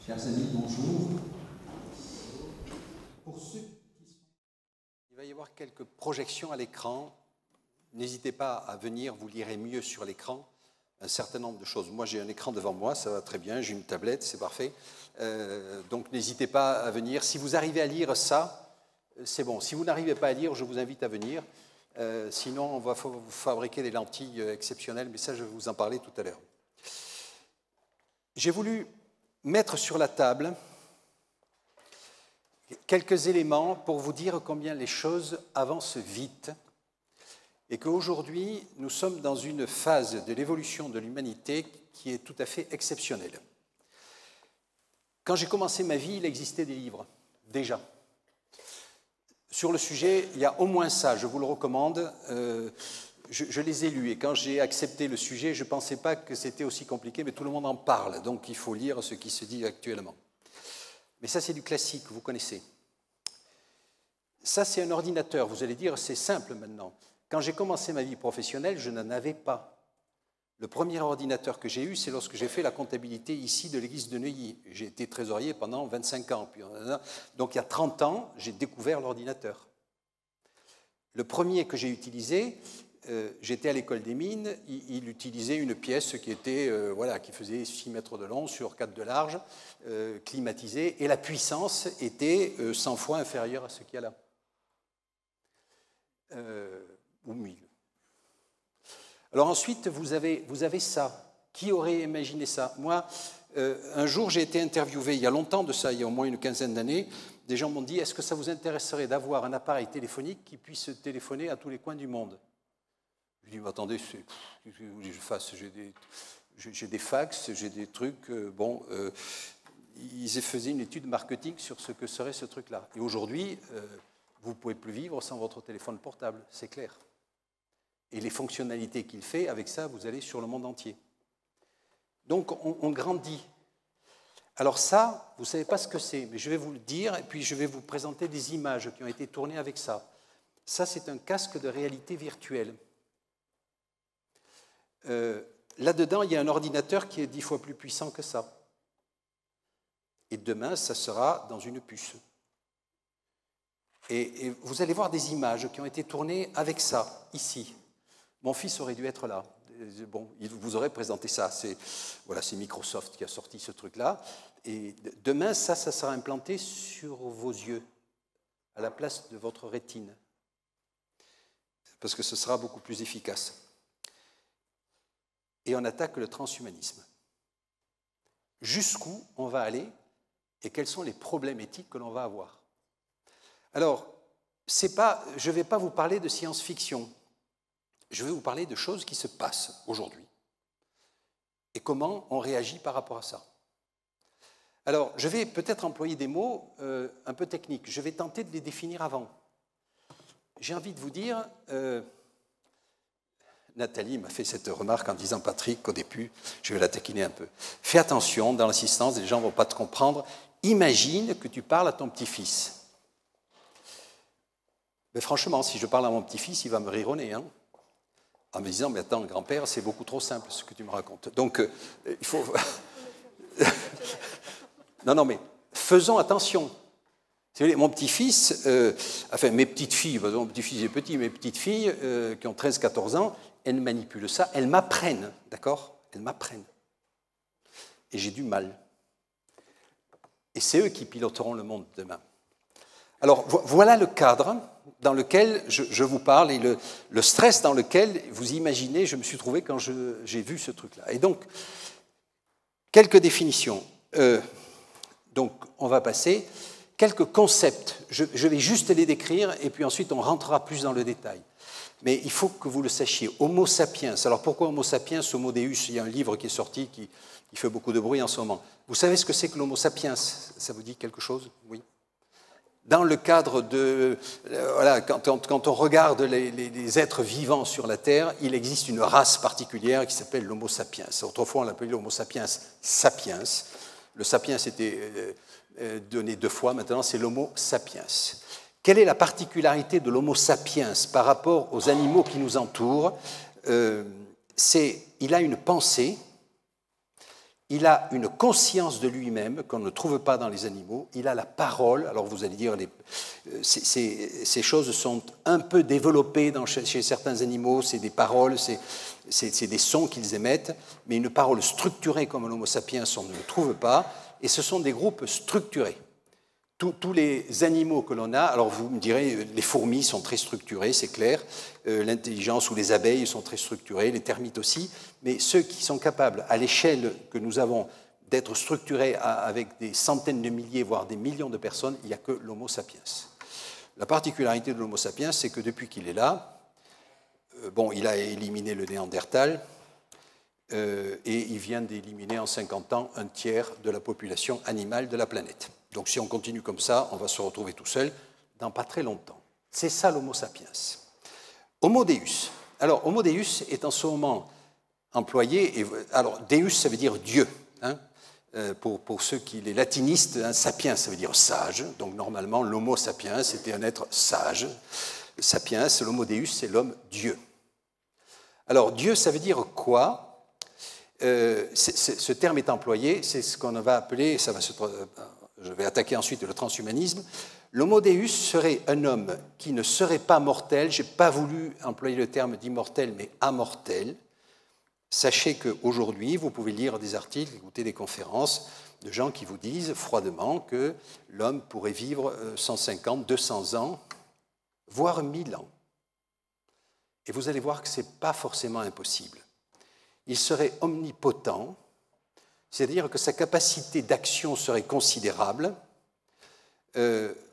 Chers amis, bonjour. Il va y avoir quelques projections à l'écran. N'hésitez pas à venir, vous lirez mieux sur l'écran un certain nombre de choses. Moi, j'ai un écran devant moi, ça va très bien, j'ai une tablette, c'est parfait. Donc, n'hésitez pas à venir. Si vous arrivez à lire ça, c'est bon. Si vous n'arrivez pas à lire, je vous invite à venir. Sinon, on va fabriquer des lentilles exceptionnelles, mais ça, je vais vous en parler tout à l'heure. J'ai voulu mettre sur la table quelques éléments pour vous dire combien les choses avancent vite et qu'aujourd'hui, nous sommes dans une phase de l'évolution de l'humanité qui est tout à fait exceptionnelle. Quand j'ai commencé ma vie, il existait des livres, déjà. Sur le sujet, il y a au moins ça, je vous le recommande. Je les ai lus et quand j'ai accepté le sujet, je ne pensais pas que c'était aussi compliqué, mais tout le monde en parle, donc il faut lire ce qui se dit actuellement. Mais ça, c'est du classique, vous connaissez. Ça, c'est un ordinateur. Vous allez dire, c'est simple maintenant. Quand j'ai commencé ma vie professionnelle, je n'en avais pas. Le premier ordinateur que j'ai eu, c'est lorsque j'ai fait la comptabilité ici de l'église de Neuilly. J'ai été trésorier pendant 25 ans. Donc, il y a 30 ans, j'ai découvert l'ordinateur. Le premier que j'ai utilisé, j'étais à l'école des mines, il utilisait une pièce qui était, qui faisait 6 mètres de long sur 4 de large, climatisée, et la puissance était 100 fois inférieure à ce qu'il y a là. Ou 1000. Alors ensuite, vous avez ça. Qui aurait imaginé ça? Moi, un jour, j'ai été interviewé, il y a longtemps de ça, il y a au moins une quinzaine d'années, des gens m'ont dit, est-ce que ça vous intéresserait d'avoir un appareil téléphonique qui puisse téléphoner à tous les coins du monde? Je dis, attendez, qu'est-ce que vous voulez que je fasse? J'ai des fax, j'ai des trucs. Ils faisaient une étude marketing sur ce que serait ce truc-là. Et aujourd'hui, vous ne pouvez plus vivre sans votre téléphone portable, c'est clair. Et les fonctionnalités qu'il fait, avec ça, vous allez sur le monde entier. Donc, on grandit. Alors ça, vous ne savez pas ce que c'est, mais je vais vous le dire, et puis je vais vous présenter des images qui ont été tournées avec ça. Ça, c'est un casque de réalité virtuelle. Là-dedans, il y a un ordinateur qui est 10 fois plus puissant que ça. Et demain, ça sera dans une puce. Et vous allez voir des images qui ont été tournées avec ça, ici. Mon fils aurait dû être là. Bon, il vous aurait présenté ça. C'est Microsoft qui a sorti ce truc-là. Et demain, ça sera implanté sur vos yeux, à la place de votre rétine. Parce que ce sera beaucoup plus efficace. Et on attaque le transhumanisme. Jusqu'où on va aller et quels sont les problèmes éthiques que l'on va avoir. Alors, je ne vais pas vous parler de science-fiction. Je vais vous parler de choses qui se passent aujourd'hui et comment on réagit par rapport à ça. Alors, je vais peut-être employer des mots un peu techniques. Je vais tenter de les définir avant. J'ai envie de vous dire... Nathalie m'a fait cette remarque en disant, Patrick, au début, je vais la taquiner un peu. Fais attention, dans l'assistance, les gens ne vont pas te comprendre. Imagine que tu parles à ton petit-fils. Mais franchement, si je parle à mon petit-fils, il va me rire au nez, hein, en me disant, mais attends, grand-père, c'est beaucoup trop simple ce que tu me racontes. Donc, il faut... non, mais faisons attention. Mon petit-fils, mes petites filles, mon petit-fils est petit, mes petites filles qui ont 13-14 ans, elles manipulent ça, elles m'apprennent, d'accord? Elles m'apprennent. Et j'ai du mal. Et c'est eux qui piloteront le monde demain. Alors, voilà le cadre dans lequel je vous parle et le stress dans lequel, vous imaginez, je me suis trouvé quand j'ai vu ce truc-là. Et donc, quelques définitions. Donc, on va passer... Quelques concepts, je vais juste les décrire et puis ensuite on rentrera plus dans le détail. Mais il faut que vous le sachiez. Homo sapiens. Alors pourquoi Homo sapiens? Homo Deus, il y a un livre qui est sorti qui fait beaucoup de bruit en ce moment. Vous savez ce que c'est que l'Homo sapiens? Ça vous dit quelque chose? Oui. Dans le cadre de... quand on regarde les êtres vivants sur la Terre, il existe une race particulière qui s'appelle l'Homo sapiens. Autrefois, on l'appelait l'Homo sapiens sapiens. Le sapiens était... donné 2 fois, maintenant c'est l'Homo sapiens. Quelle est la particularité de l'Homo sapiens par rapport aux animaux qui nous entourent? Il a une pensée, il a une conscience de lui-même qu'on ne trouve pas dans les animaux, il a la parole. Alors vous allez dire, ces choses sont un peu développées chez certains animaux, c'est des paroles, c'est des sons qu'ils émettent, mais une parole structurée comme l'Homo sapiens, on ne le trouve pas, et ce sont des groupes structurés. Tous les animaux que l'on a, alors vous me direz, les fourmis sont très structurées, c'est clair, l'intelligence ou les abeilles sont très structurées, les termites aussi, mais ceux qui sont capables, à l'échelle que nous avons, d'être structurés avec des centaines de milliers, voire des millions de personnes, il n'y a que l'Homo sapiens. La particularité de l'Homo sapiens, c'est que depuis qu'il est là, il a éliminé le Néandertal, et il vient d'éliminer en 50 ans un tiers de la population animale de la planète. Donc si on continue comme ça, on va se retrouver tout seul dans pas très longtemps. C'est ça l'Homo sapiens. Homo Deus. Alors, Homo Deus est en ce moment employé, alors Deus ça veut dire Dieu, hein, pour ceux qui, les latinistes, hein, sapiens ça veut dire sage, donc normalement l'Homo sapiens c'était un être sage, sapiens, l'Homo Deus c'est l'homme Dieu. Alors Dieu ça veut dire quoi? Ce terme est employé, c'est ce qu'on va appeler, je vais attaquer ensuite le transhumanisme. L'Homo Deus serait un homme qui ne serait pas mortel, je n'ai pas voulu employer le terme d'immortel, mais amortel. Sachez qu'aujourd'hui, vous pouvez lire des articles, écouter des conférences de gens qui vous disent froidement que l'homme pourrait vivre 150, 200 ans, voire 1000 ans. Et vous allez voir que ce n'est pas forcément impossible. Il serait omnipotent, c'est-à-dire que sa capacité d'action serait considérable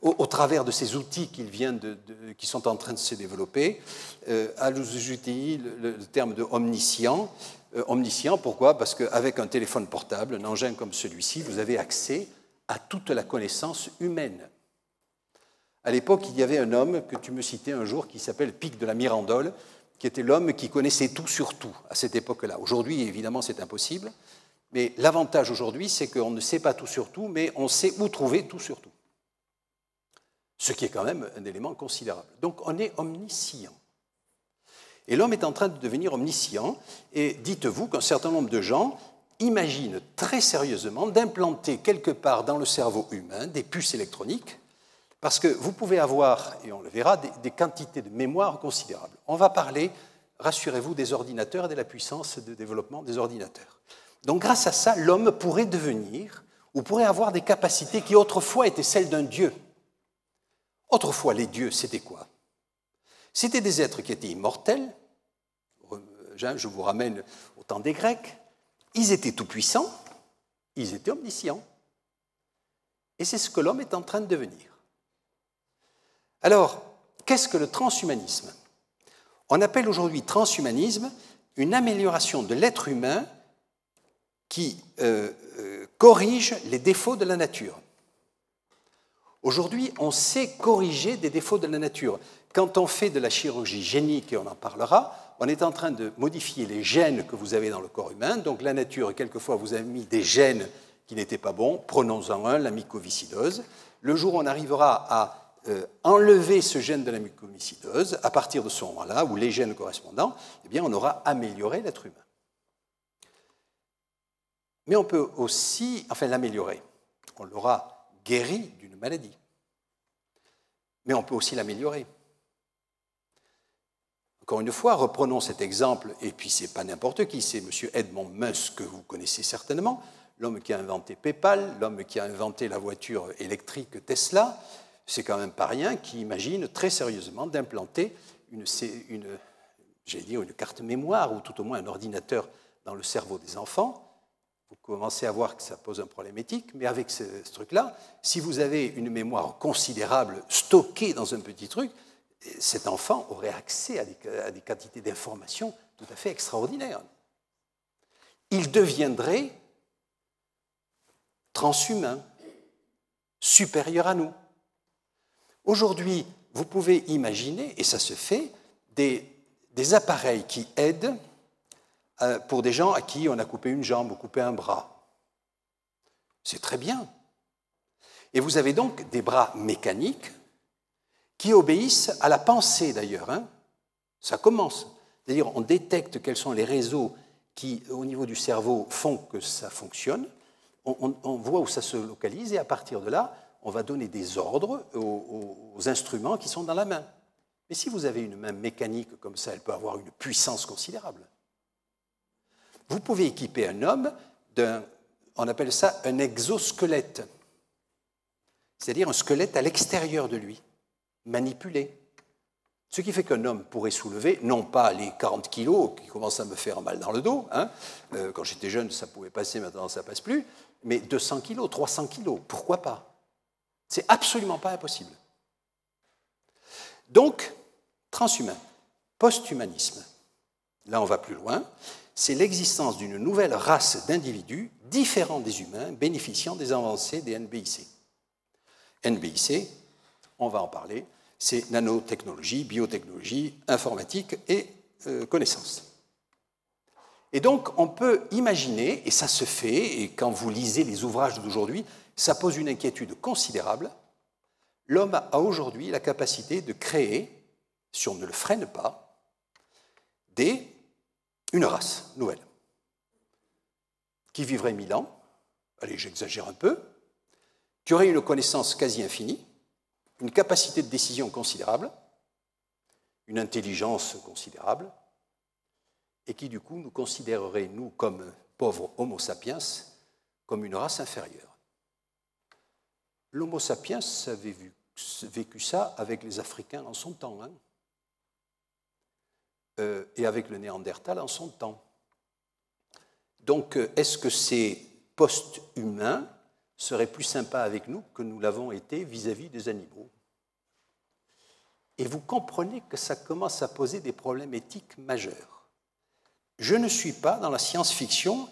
au travers de ces outils qui sont en train de se développer. J'utilise le terme de omniscient. Omniscient, pourquoi? Parce qu'avec un téléphone portable, un engin comme celui-ci, vous avez accès à toute la connaissance humaine. À l'époque, il y avait un homme que tu me citais un jour qui s'appelle Pic de la Mirandole, qui était l'homme qui connaissait tout sur tout à cette époque-là. Aujourd'hui, évidemment, c'est impossible, mais l'avantage aujourd'hui, c'est qu'on ne sait pas tout sur tout, mais on sait où trouver tout sur tout. Ce qui est quand même un élément considérable. Donc, on est omniscient. Et l'homme est en train de devenir omniscient, et dites-vous qu'un certain nombre de gens imaginent très sérieusement d'implanter quelque part dans le cerveau humain des puces électroniques, parce que vous pouvez avoir, et on le verra, des quantités de mémoire considérables. On va parler, rassurez-vous, des ordinateurs et de la puissance de développement des ordinateurs. Donc grâce à ça, l'homme pourrait devenir, ou pourrait avoir des capacités qui autrefois étaient celles d'un dieu. Autrefois, les dieux, c'était quoi? C'était des êtres qui étaient immortels. Je vous ramène au temps des Grecs. Ils étaient tout-puissants, ils étaient omniscients. Et c'est ce que l'homme est en train de devenir. Alors, qu'est-ce que le transhumanisme? On appelle aujourd'hui transhumanisme une amélioration de l'être humain qui corrige les défauts de la nature. Aujourd'hui, on sait corriger des défauts de la nature. Quand on fait de la chirurgie génique, et on en parlera, on est en train de modifier les gènes que vous avez dans le corps humain. Donc la nature, quelquefois, vous a mis des gènes qui n'étaient pas bons. Prenons-en un, la mycoviscidose. Le jour où on arrivera à enlever ce gène de la mucoviscidose, à partir de ce moment-là, ou les gènes correspondants, eh bien, on aura amélioré l'être humain. Mais on peut aussi, l'améliorer. On l'aura guéri d'une maladie. Mais on peut aussi l'améliorer. Encore une fois, reprenons cet exemple, et puis ce n'est pas n'importe qui, c'est M. Edmond Musk, que vous connaissez certainement, l'homme qui a inventé PayPal, l'homme qui a inventé la voiture électrique Tesla. C'est quand même pas rien qui imagine très sérieusement d'implanter une carte mémoire ou tout au moins un ordinateur dans le cerveau des enfants. Vous commencez à voir que ça pose un problème éthique, mais avec ce truc-là, si vous avez une mémoire considérable stockée dans un petit truc, cet enfant aurait accès à des quantités d'informations tout à fait extraordinaires. Il deviendrait transhumain, supérieur à nous. Aujourd'hui, vous pouvez imaginer, et ça se fait, des appareils qui aident pour des gens à qui on a coupé une jambe ou coupé un bras. C'est très bien. Et vous avez donc des bras mécaniques qui obéissent à la pensée, d'ailleurs. Ça commence. C'est-à-dire, on détecte quels sont les réseaux qui, au niveau du cerveau, font que ça fonctionne. On voit où ça se localise et à partir de là, on va donner des ordres aux instruments qui sont dans la main. Mais si vous avez une main mécanique comme ça, elle peut avoir une puissance considérable. Vous pouvez équiper un homme on appelle ça un exosquelette, c'est-à-dire un squelette à l'extérieur de lui, manipulé. Ce qui fait qu'un homme pourrait soulever, non pas les 40 kilos qui commencent à me faire mal dans le dos, hein, quand j'étais jeune ça pouvait passer, maintenant ça ne passe plus, mais 200 kilos, 300 kilos, pourquoi pas? C'est absolument pas impossible. Donc, transhumain, post-humanisme, là on va plus loin, c'est l'existence d'une nouvelle race d'individus différents des humains bénéficiant des avancées des NBIC. NBIC, on va en parler, c'est nanotechnologie, biotechnologie, informatique et connaissances. Et donc, on peut imaginer, et ça se fait, et quand vous lisez les ouvrages d'aujourd'hui, ça pose une inquiétude considérable. L'homme a aujourd'hui la capacité de créer, si on ne le freine pas, une race nouvelle, qui vivrait 1000 ans, allez, j'exagère un peu, qui aurait une connaissance quasi infinie, une capacité de décision considérable, une intelligence considérable, et qui, du coup, nous considérerait, nous, comme pauvres Homo sapiens, comme une race inférieure. L'Homo sapiens avait vécu ça avec les Africains en son temps, hein, et avec le Néandertal en son temps. Donc, est-ce que ces post-humains seraient plus sympas avec nous que nous l'avons été vis-à-vis des animaux? Et vous comprenez que ça commence à poser des problèmes éthiques majeurs. Je ne suis pas dans la science-fiction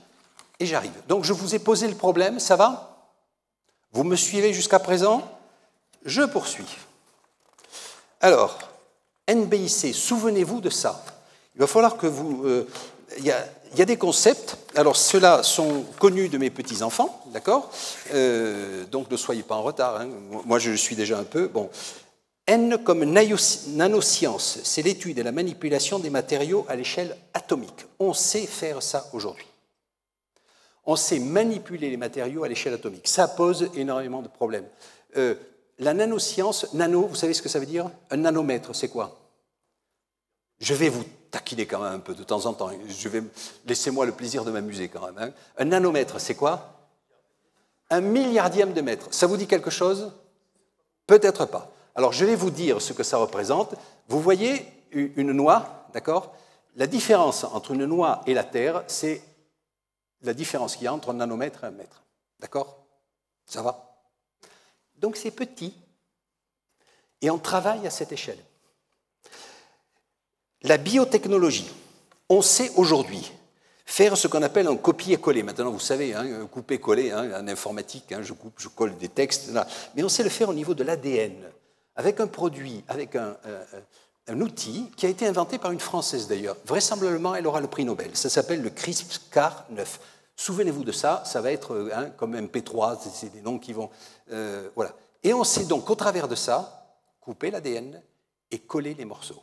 et j'arrive. Donc, je vous ai posé le problème, ça va? Vous me suivez jusqu'à présent? Je poursuis. Alors, NBIC, souvenez-vous de ça. Il va falloir que vous... Il y a des concepts, alors ceux-là sont connus de mes petits-enfants, d'accord, donc ne soyez pas en retard, hein. Moi je le suis déjà un peu. Bon. N comme nanoscience, c'est l'étude et la manipulation des matériaux à l'échelle atomique. On sait faire ça aujourd'hui. On sait manipuler les matériaux à l'échelle atomique. Ça pose énormément de problèmes. La nanoscience, nano, vous savez ce que ça veut dire? Un nanomètre, c'est quoi? Je vais vous taquiner quand même un peu de temps en temps. Laissez-moi le plaisir de m'amuser quand même. Hein. Un nanomètre, c'est quoi? Un milliardième de mètre. Ça vous dit quelque chose? Peut-être pas. Alors, je vais vous dire ce que ça représente. Vous voyez une noix, d'accord? La différence entre une noix et la Terre, c'est la différence qu'il y a entre un nanomètre et un mètre. D'accord? Ça va? Donc, c'est petit. Et on travaille à cette échelle. La biotechnologie, on sait aujourd'hui faire ce qu'on appelle un copier-coller. Maintenant, vous savez, hein, couper-coller, hein, en informatique, hein, je coupe, je colle des textes, là. Mais on sait le faire au niveau de l'ADN, avec un produit, avec un outil qui a été inventé par une Française d'ailleurs. Vraisemblablement, elle aura le prix Nobel. Ça s'appelle le CRISPR-Cas9. Souvenez-vous de ça, ça va être hein, comme MP3, c'est des noms qui vont... voilà. Et on sait donc qu'au travers de ça, couper l'ADN et coller les morceaux.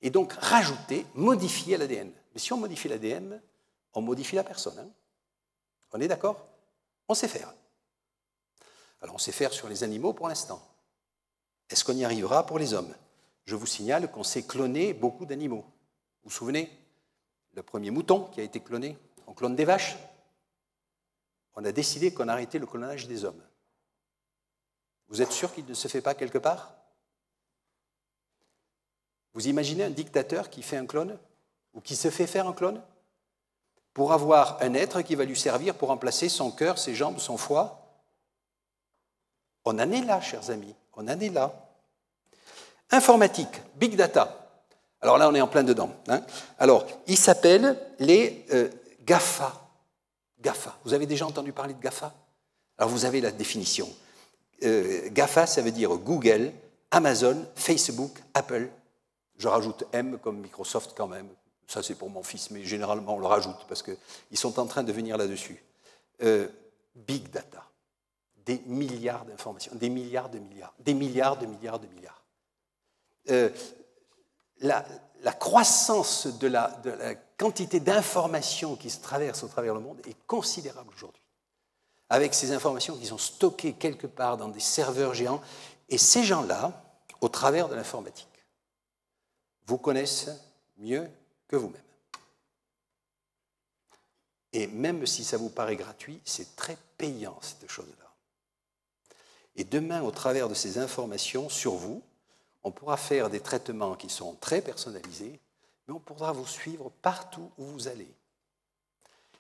Et donc rajouter, modifier l'ADN. Mais si on modifie l'ADN, on modifie la personne. Hein. On est d'accord? On sait faire. Alors on sait faire sur les animaux pour l'instant. Est-ce qu'on y arrivera pour les hommes? Je vous signale qu'on sait cloner beaucoup d'animaux. Vous vous souvenez? Le premier mouton qui a été cloné, on clone des vaches. On a décidé qu'on arrêtait le clonage des hommes. Vous êtes sûr qu'il ne se fait pas quelque part? Vous imaginez un dictateur qui fait un clone ou qui se fait faire un clone pour avoir un être qui va lui servir pour remplacer son cœur, ses jambes, son foie? On en est là, chers amis, on en est là. Informatique, big data. Alors là, on est en plein dedans. Hein. Alors, ils s'appellent les GAFA. GAFA. Vous avez déjà entendu parler de GAFA? Alors, vous avez la définition. GAFA, ça veut dire Google, Amazon, Facebook, Apple. Je rajoute M comme Microsoft quand même. Ça, c'est pour mon fils, mais généralement, on le rajoute parce qu'ils sont en train de venir là-dessus. Big data. Des milliards d'informations. Des milliards de milliards. Des milliards de milliards de milliards. la croissance de la quantité d'informations qui se traversent au travers le monde est considérable aujourd'hui. Avec ces informations qui sont stockées quelque part dans des serveurs géants. Et ces gens-là, au travers de l'informatique, vous connaissent mieux que vous-même. Et même si ça vous paraît gratuit, c'est très payant, cette chose-là. Et demain, au travers de ces informations sur vous, on pourra faire des traitements qui sont très personnalisés, mais on pourra vous suivre partout où vous allez.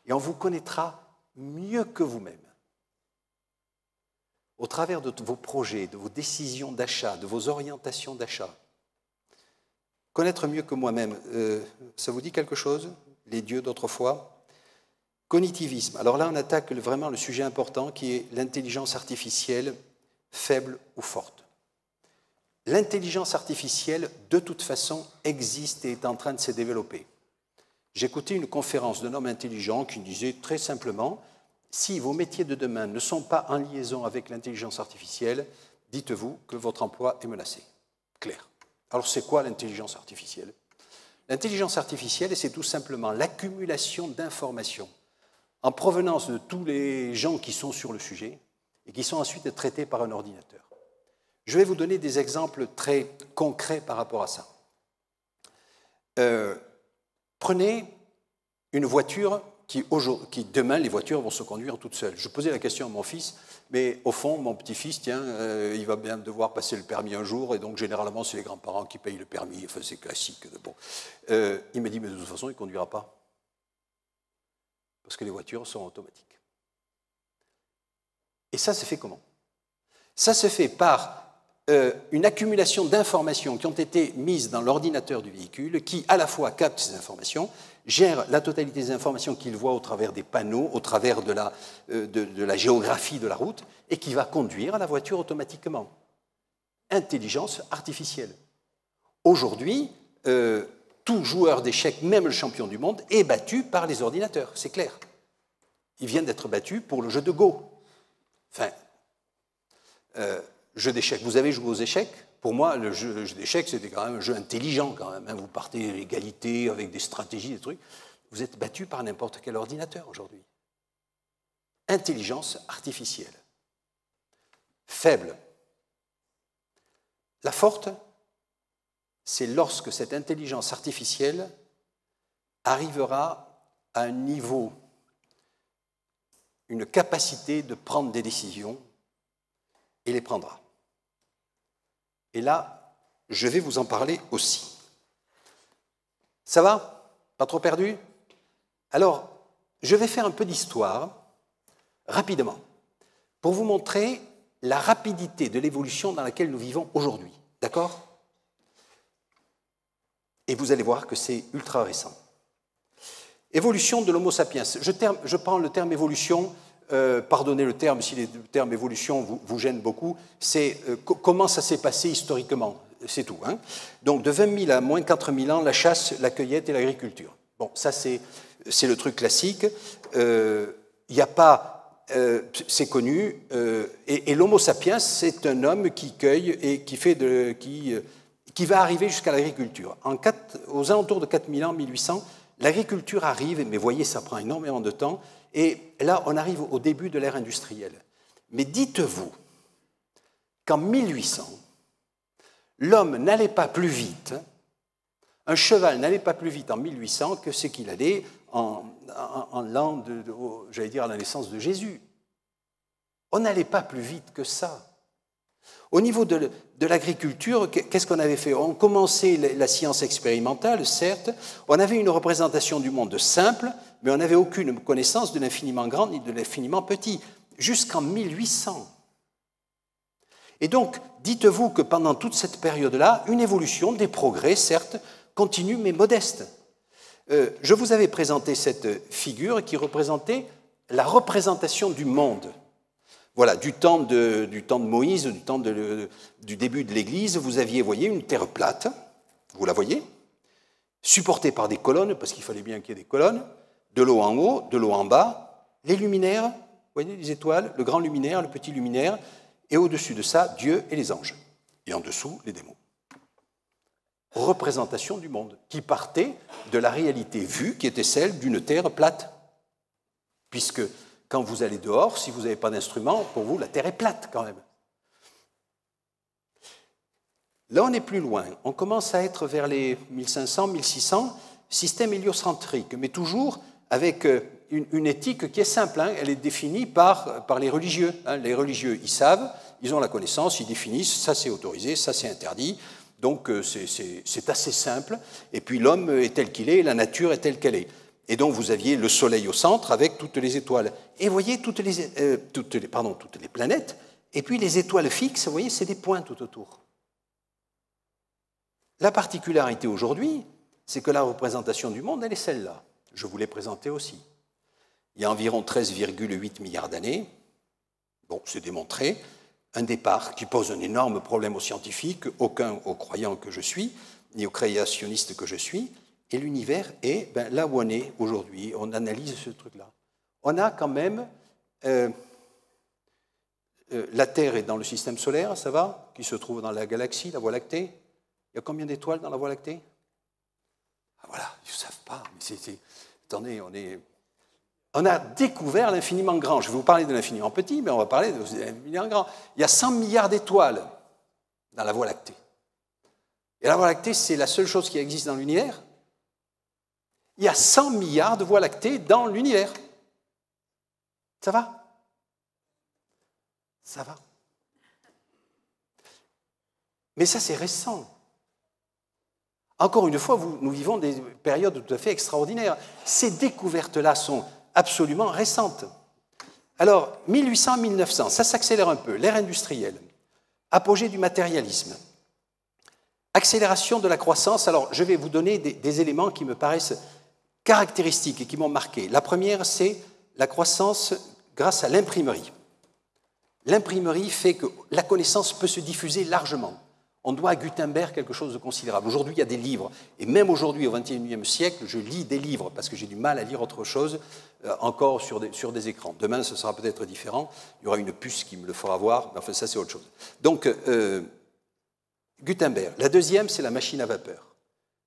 Et on vous connaîtra mieux que vous-même. Au travers de vos projets, de vos décisions d'achat, de vos orientations d'achat. Connaître mieux que moi-même, ça vous dit quelque chose? Les dieux d'autrefois? Cognitivisme. Alors là, on attaque vraiment le sujet important qui est l'intelligence artificielle, faible ou forte. L'intelligence artificielle, de toute façon, existe et est en train de se développer. J'écoutais une conférence d'un homme intelligent qui disait très simplement, si vos métiers de demain ne sont pas en liaison avec l'intelligence artificielle, dites-vous que votre emploi est menacé. Clair. Alors c'est quoi l'intelligence artificielle? L'intelligence artificielle, c'est tout simplement l'accumulation d'informations en provenance de tous les gens qui sont sur le sujet et qui sont ensuite traités par un ordinateur. Je vais vous donner des exemples très concrets par rapport à ça. Prenez une voiture qui, demain, les voitures vont se conduire toutes seules. Je posais la question à mon fils, mais au fond, mon petit-fils, tiens, il va bien devoir passer le permis un jour, et donc généralement, c'est les grands-parents qui payent le permis, enfin, c'est classique. Bon. Il m'a dit, mais de toute façon, il ne conduira pas. Parce que les voitures sont automatiques. Et ça se fait comment? Ça se fait par une accumulation d'informations qui ont été mises dans l'ordinateur du véhicule, qui à la fois capte ces informations, gère la totalité des informations qu'il voit au travers des panneaux, au travers de la géographie de la route, et qui va conduire la voiture automatiquement. Intelligence artificielle. Aujourd'hui, tout joueur d'échecs, même le champion du monde, est battu par les ordinateurs, c'est clair. Il vient d'être battu pour le jeu de Go. Enfin, jeu d'échecs. Vous avez joué aux échecs? Pour moi, le jeu d'échecs, c'était quand même un jeu intelligent, quand même. Vous partez à l'égalité, avec des stratégies, des trucs. Vous êtes battu par n'importe quel ordinateur aujourd'hui. Intelligence artificielle. Faible. La forte, c'est lorsque cette intelligence artificielle arrivera à un niveau, une capacité de prendre des décisions et les prendra. Et là, je vais vous en parler aussi. Ça va? Pas trop perdu? Alors, je vais faire un peu d'histoire, rapidement, pour vous montrer la rapidité de l'évolution dans laquelle nous vivons aujourd'hui. D'accord? Et vous allez voir que c'est ultra récent. Évolution de l'Homo sapiens. Je prends le terme évolution, pardonnez le terme si le terme évolution vous gêne beaucoup, c'est comment ça s'est passé historiquement, c'est tout. Hein. Donc de 20 000 à moins 4 000 ans, la chasse, la cueillette et l'agriculture. Bon, ça c'est le truc classique. Il n'y a pas, c'est connu, et l'Homo sapiens, c'est un homme qui cueille et qui va arriver jusqu'à l'agriculture. Aux alentours de 4 000 ans, 1800, l'agriculture arrive, mais voyez, ça prend énormément de temps, et là, on arrive au début de l'ère industrielle. Mais dites-vous qu'en 1800, l'homme n'allait pas plus vite, un cheval n'allait pas plus vite en 1800 que ce qu'il allait en l'an, j'allais dire, à la naissance de Jésus. On n'allait pas plus vite que ça. Au niveau de l'agriculture, qu'est-ce qu'on avait fait? On commençait la science expérimentale, certes, on avait une représentation du monde simple, mais on n'avait aucune connaissance de l'infiniment grand ni de l'infiniment petit, jusqu'en 1800. Et donc, dites-vous que pendant toute cette période-là, une évolution, des progrès, certes, continue, mais modeste. Je vous avais présenté cette figure qui représentait la représentation du monde. Voilà, du temps de Moïse, du temps du début de l'Église, vous aviez, voyez, une terre plate, vous la voyez, supportée par des colonnes, parce qu'il fallait bien qu'il y ait des colonnes, de l'eau en haut, de l'eau en bas, les luminaires, vous voyez, les étoiles, le grand luminaire, le petit luminaire, et au-dessus de ça, Dieu et les anges. Et en dessous, les démons. représentation du monde, qui partait de la réalité vue, qui était celle d'une Terre plate. Puisque quand vous allez dehors, si vous n'avez pas d'instrument, pour vous, la Terre est plate quand même. Là, on est plus loin. On commence à être vers les 1500, 1600, système héliocentrique, mais toujours avec une éthique qui est simple. Hein. Elle est définie par les religieux. Hein. Les religieux, ils savent, ils ont la connaissance, ils définissent, ça c'est autorisé, ça c'est interdit. Donc c'est assez simple. Et puis l'homme est tel qu'il est, la nature est telle qu'elle est. Et donc vous aviez le Soleil au centre avec toutes les étoiles. Et vous voyez toutes les planètes, et puis les étoiles fixes, vous voyez, c'est des points tout autour. La particularité aujourd'hui, c'est que la représentation du monde, elle est celle-là. Je vous l'ai présentée aussi. Il y a environ 13,8 milliards d'années, bon, c'est démontré, un départ qui pose un énorme problème aux scientifiques, aucun aux croyants que je suis, ni aux créationnistes que je suis, et l'univers est là où on est aujourd'hui. On analyse ce truc-là. On a quand même... la Terre est dans le système solaire, ça va, qui se trouve dans la galaxie, la Voie lactée. Il y a combien d'étoiles dans la Voie lactée? Ah, voilà, ils ne savent pas. Mais attendez, on a découvert l'infiniment grand. Je vais vous parler de l'infiniment petit, mais on va parler de l'infiniment grand. Il y a 100 milliards d'étoiles dans la Voie lactée. Et la Voie lactée, c'est la seule chose qui existe dans l'univers. Il y a 100 milliards de Voies lactées dans l'univers. Ça va? Ça va. Mais ça, c'est récent. Encore une fois, nous vivons des périodes tout à fait extraordinaires. Ces découvertes-là sont absolument récentes. Alors, 1800-1900, ça s'accélère un peu. L'ère industrielle, apogée du matérialisme, accélération de la croissance. Alors, je vais vous donner des éléments qui me paraissent caractéristiques et qui m'ont marqué. La première, c'est la croissance grâce à l'imprimerie. L'imprimerie fait que la connaissance peut se diffuser largement. On doit à Gutenberg quelque chose de considérable. Aujourd'hui, il y a des livres. Et même aujourd'hui, au XXIe siècle, je lis des livres parce que j'ai du mal à lire autre chose encore sur des écrans. Demain, ce sera peut-être différent. Il y aura une puce qui me le fera voir. Mais enfin, ça, c'est autre chose. Donc, Gutenberg. La deuxième, c'est la machine à vapeur.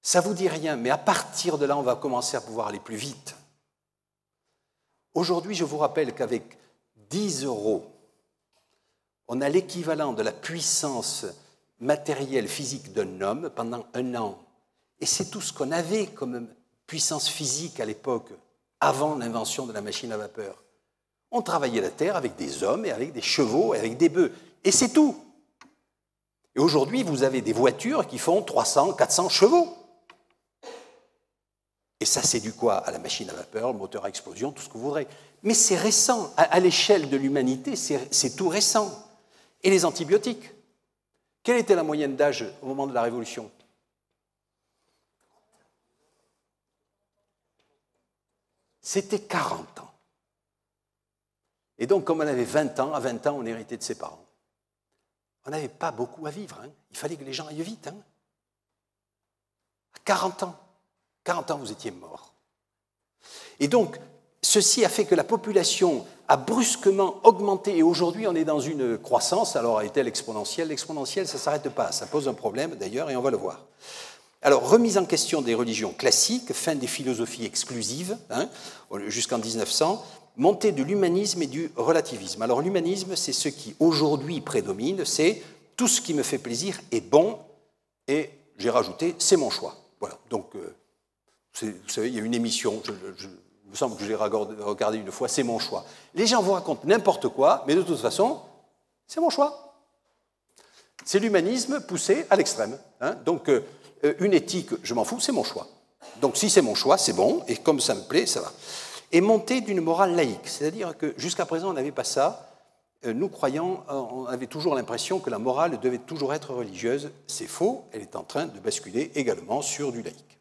Ça ne vous dit rien, mais à partir de là, on va commencer à pouvoir aller plus vite. Aujourd'hui, je vous rappelle qu'avec 10 €, on a l'équivalent de la puissance matérielle physique d'un homme pendant 1 an. Et c'est tout ce qu'on avait comme puissance physique à l'époque, avant l'invention de la machine à vapeur. On travaillait la terre avec des hommes et avec des chevaux et avec des bœufs. Et c'est tout. Et aujourd'hui, vous avez des voitures qui font 300, 400 chevaux. Et ça, c'est dû quoi? À la machine à vapeur, le moteur à explosion, tout ce que vous voudrez. Mais c'est récent. À l'échelle de l'humanité, c'est tout récent. Et les antibiotiques? Quelle était la moyenne d'âge au moment de la Révolution? C'était 40 ans. Et donc, comme on avait 20 ans, à 20 ans, on héritait de ses parents. On n'avait pas beaucoup à vivre. Hein. Il fallait que les gens aillent vite. Hein. À 40 ans. 40 ans, vous étiez mort. Et donc, ceci a fait que la population a brusquement augmenté. Et aujourd'hui, on est dans une croissance. Alors, est-elle exponentielle? L'exponentielle, ça ne s'arrête pas. Ça pose un problème, d'ailleurs, et on va le voir. Alors, remise en question des religions classiques, fin des philosophies exclusives, hein, jusqu'en 1900, montée de l'humanisme et du relativisme. Alors, l'humanisme, c'est ce qui, aujourd'hui, prédomine, c'est tout ce qui me fait plaisir est bon, et j'ai rajouté, c'est mon choix. Voilà. Donc, vous savez, il y a une émission, il me semble que je l'ai regardé une fois, c'est mon choix. Les gens vous racontent n'importe quoi, mais de toute façon, c'est mon choix. C'est l'humanisme poussé à l'extrême. Hein. Donc, une éthique, je m'en fous, c'est mon choix. Donc, si c'est mon choix, c'est bon, et comme ça me plaît, ça va. Et montée d'une morale laïque, c'est-à-dire que jusqu'à présent, on n'avait pas ça. Nous, croyants, on avait toujours l'impression que la morale devait toujours être religieuse. C'est faux, elle est en train de basculer également sur du laïque.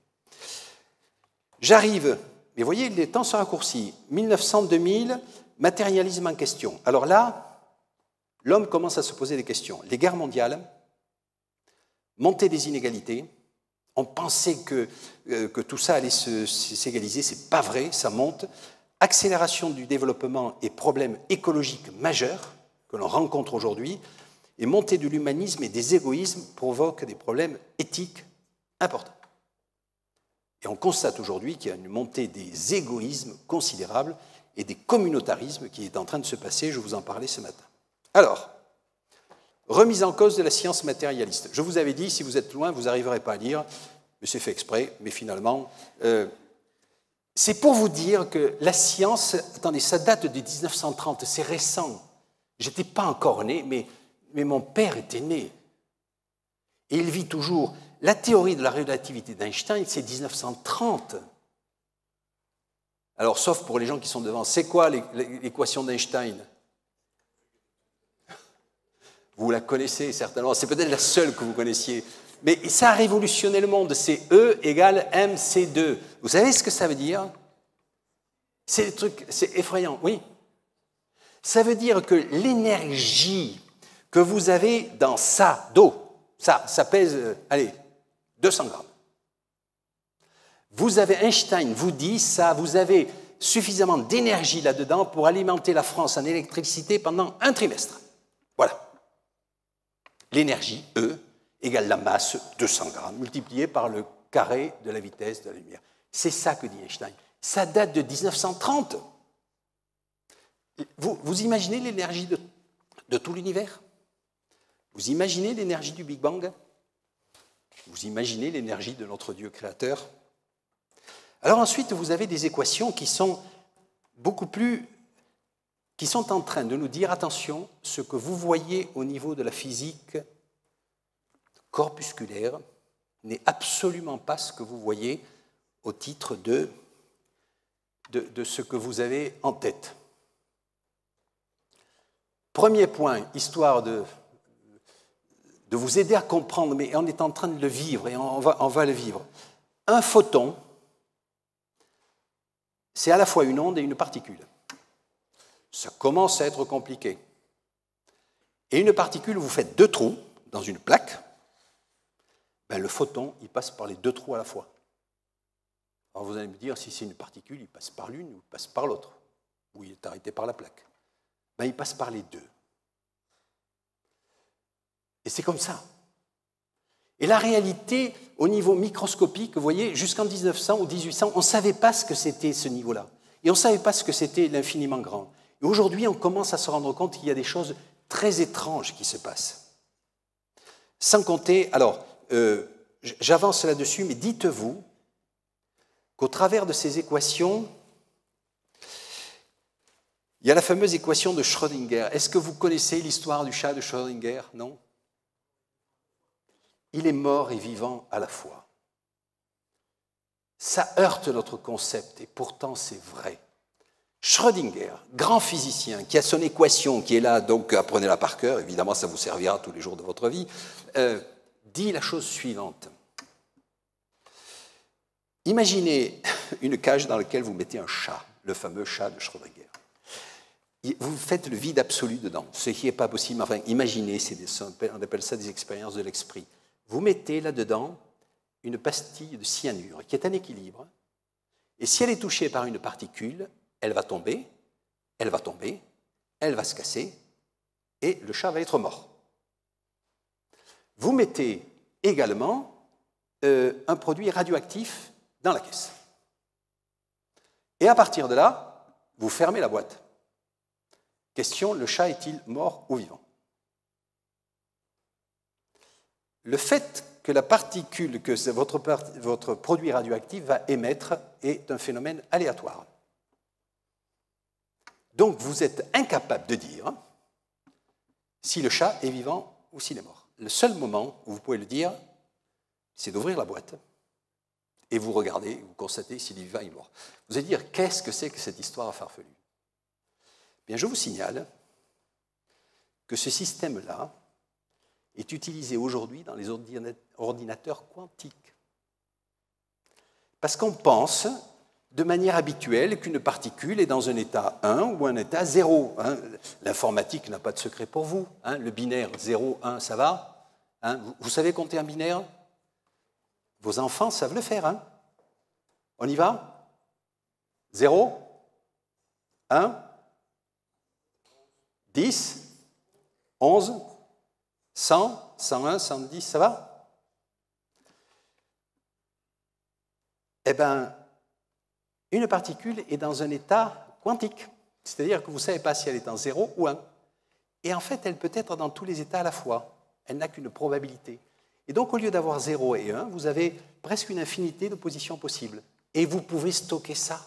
J'arrive, mais vous voyez, les temps sont raccourcis. 1900-2000, matérialisme en question. Alors là, l'homme commence à se poser des questions. Les guerres mondiales, montée des inégalités, on pensait que tout ça allait s'égaliser, c'est pas vrai, ça monte. Accélération du développement et problèmes écologiques majeurs que l'on rencontre aujourd'hui, et montée de l'humanisme et des égoïsmes provoquent des problèmes éthiques important. Et on constate aujourd'hui qu'il y a une montée des égoïsmes considérables et des communautarismes qui est en train de se passer, je vous en parlais ce matin. Alors, remise en cause de la science matérialiste. Je vous avais dit, si vous êtes loin, vous n'arriverez pas à lire, mais c'est fait exprès, mais finalement, c'est pour vous dire que la science, attendez, ça date de 1930, c'est récent. Je n'étais pas encore né, mais mon père était né. Et il vit toujours. La théorie de la relativité d'Einstein, c'est 1930. Alors, sauf pour les gens qui sont devant, c'est quoi l'équation d'Einstein? Vous la connaissez certainement, c'est peut-être la seule que vous connaissiez. Mais ça a révolutionné le monde, c'est E égale mc2. Vous savez ce que ça veut dire? C'est le truc, c'est effrayant, oui. Ça veut dire que l'énergie que vous avez dans ça d'eau, ça pèse, allez, 200 grammes. Vous avez, Einstein vous dit ça, vous avez suffisamment d'énergie là-dedans pour alimenter la France en électricité pendant un trimestre. Voilà. L'énergie, E, égale la masse, 200 grammes, multipliée par le carré de la vitesse de la lumière. C'est ça que dit Einstein. Ça date de 1930. Vous imaginez l'énergie de tout l'univers? Vous imaginez l'énergie du Big Bang? Vous imaginez l'énergie de notre Dieu créateur? Alors ensuite, vous avez des équations qui sont beaucoup plus... qui sont en train de nous dire, attention, ce que vous voyez au niveau de la physique corpusculaire n'est absolument pas ce que vous voyez au titre de ce que vous avez en tête. Premier point, histoire de vous aider à comprendre, mais on est en train de le vivre et on va le vivre. Un photon, c'est à la fois une onde et une particule. Ça commence à être compliqué. Et une particule, vous faites 2 trous dans une plaque, ben le photon, il passe par les 2 trous à la fois. Alors vous allez me dire, si c'est une particule, il passe par l'une ou il passe par l'autre, ou il est arrêté par la plaque. Ben, il passe par les 2. Et c'est comme ça. Et la réalité, au niveau microscopique, vous voyez, jusqu'en 1900 ou 1800, on ne savait pas ce que c'était ce niveau-là. Et on ne savait pas ce que c'était l'infiniment grand. Et aujourd'hui, on commence à se rendre compte qu'il y a des choses très étranges qui se passent. Sans compter, alors, j'avance là-dessus, mais dites-vous qu'au travers de ces équations, il y a la fameuse équation de Schrödinger. Est-ce que vous connaissez l'histoire du chat de Schrödinger? Non? Il est mort et vivant à la fois. Ça heurte notre concept, et pourtant c'est vrai. Schrödinger, grand physicien, qui a son équation, qui est là, donc apprenez-la par cœur, évidemment ça vous servira tous les jours de votre vie, dit la chose suivante. Imaginez une cage dans laquelle vous mettez un chat, le fameux chat de Schrödinger. Vous faites le vide absolu dedans, ce qui n'est pas possible. Enfin, imaginez, on appelle ça des expériences de l'esprit. Vous mettez là-dedans une pastille de cyanure qui est en équilibre, et si elle est touchée par une particule, elle va tomber, elle va tomber, elle va se casser, et le chat va être mort. Vous mettez également un produit radioactif dans la caisse. Et à partir de là, vous fermez la boîte. Question, le chat est-il mort ou vivant? Le fait que la particule que votre produit radioactif va émettre est un phénomène aléatoire. Donc vous êtes incapable de dire si le chat est vivant ou s'il est mort. Le seul moment où vous pouvez le dire, c'est d'ouvrir la boîte et vous regardez, vous constatez s'il est vivant ou mort. Vous allez dire, qu'est-ce que c'est que cette histoire farfelue? Bien, je vous signale que ce système-là est utilisé aujourd'hui dans les ordinateurs quantiques. Parce qu'on pense de manière habituelle qu'une particule est dans un état 1 ou un état 0. Hein. L'informatique n'a pas de secret pour vous. Hein. Le binaire 0, 1, ça va. Hein. Vous savez compter un binaire? Vos enfants savent le faire. Hein. On y va? 0, 1, 10, 11, 100, 101, 110, ça va? Eh bien, une particule est dans un état quantique, c'est-à-dire que vous ne savez pas si elle est en 0 ou 1. Et en fait, elle peut être dans tous les états à la fois. Elle n'a qu'une probabilité. Et donc, au lieu d'avoir 0 et 1, vous avez presque une infinité de positions possibles. Et vous pouvez stocker ça.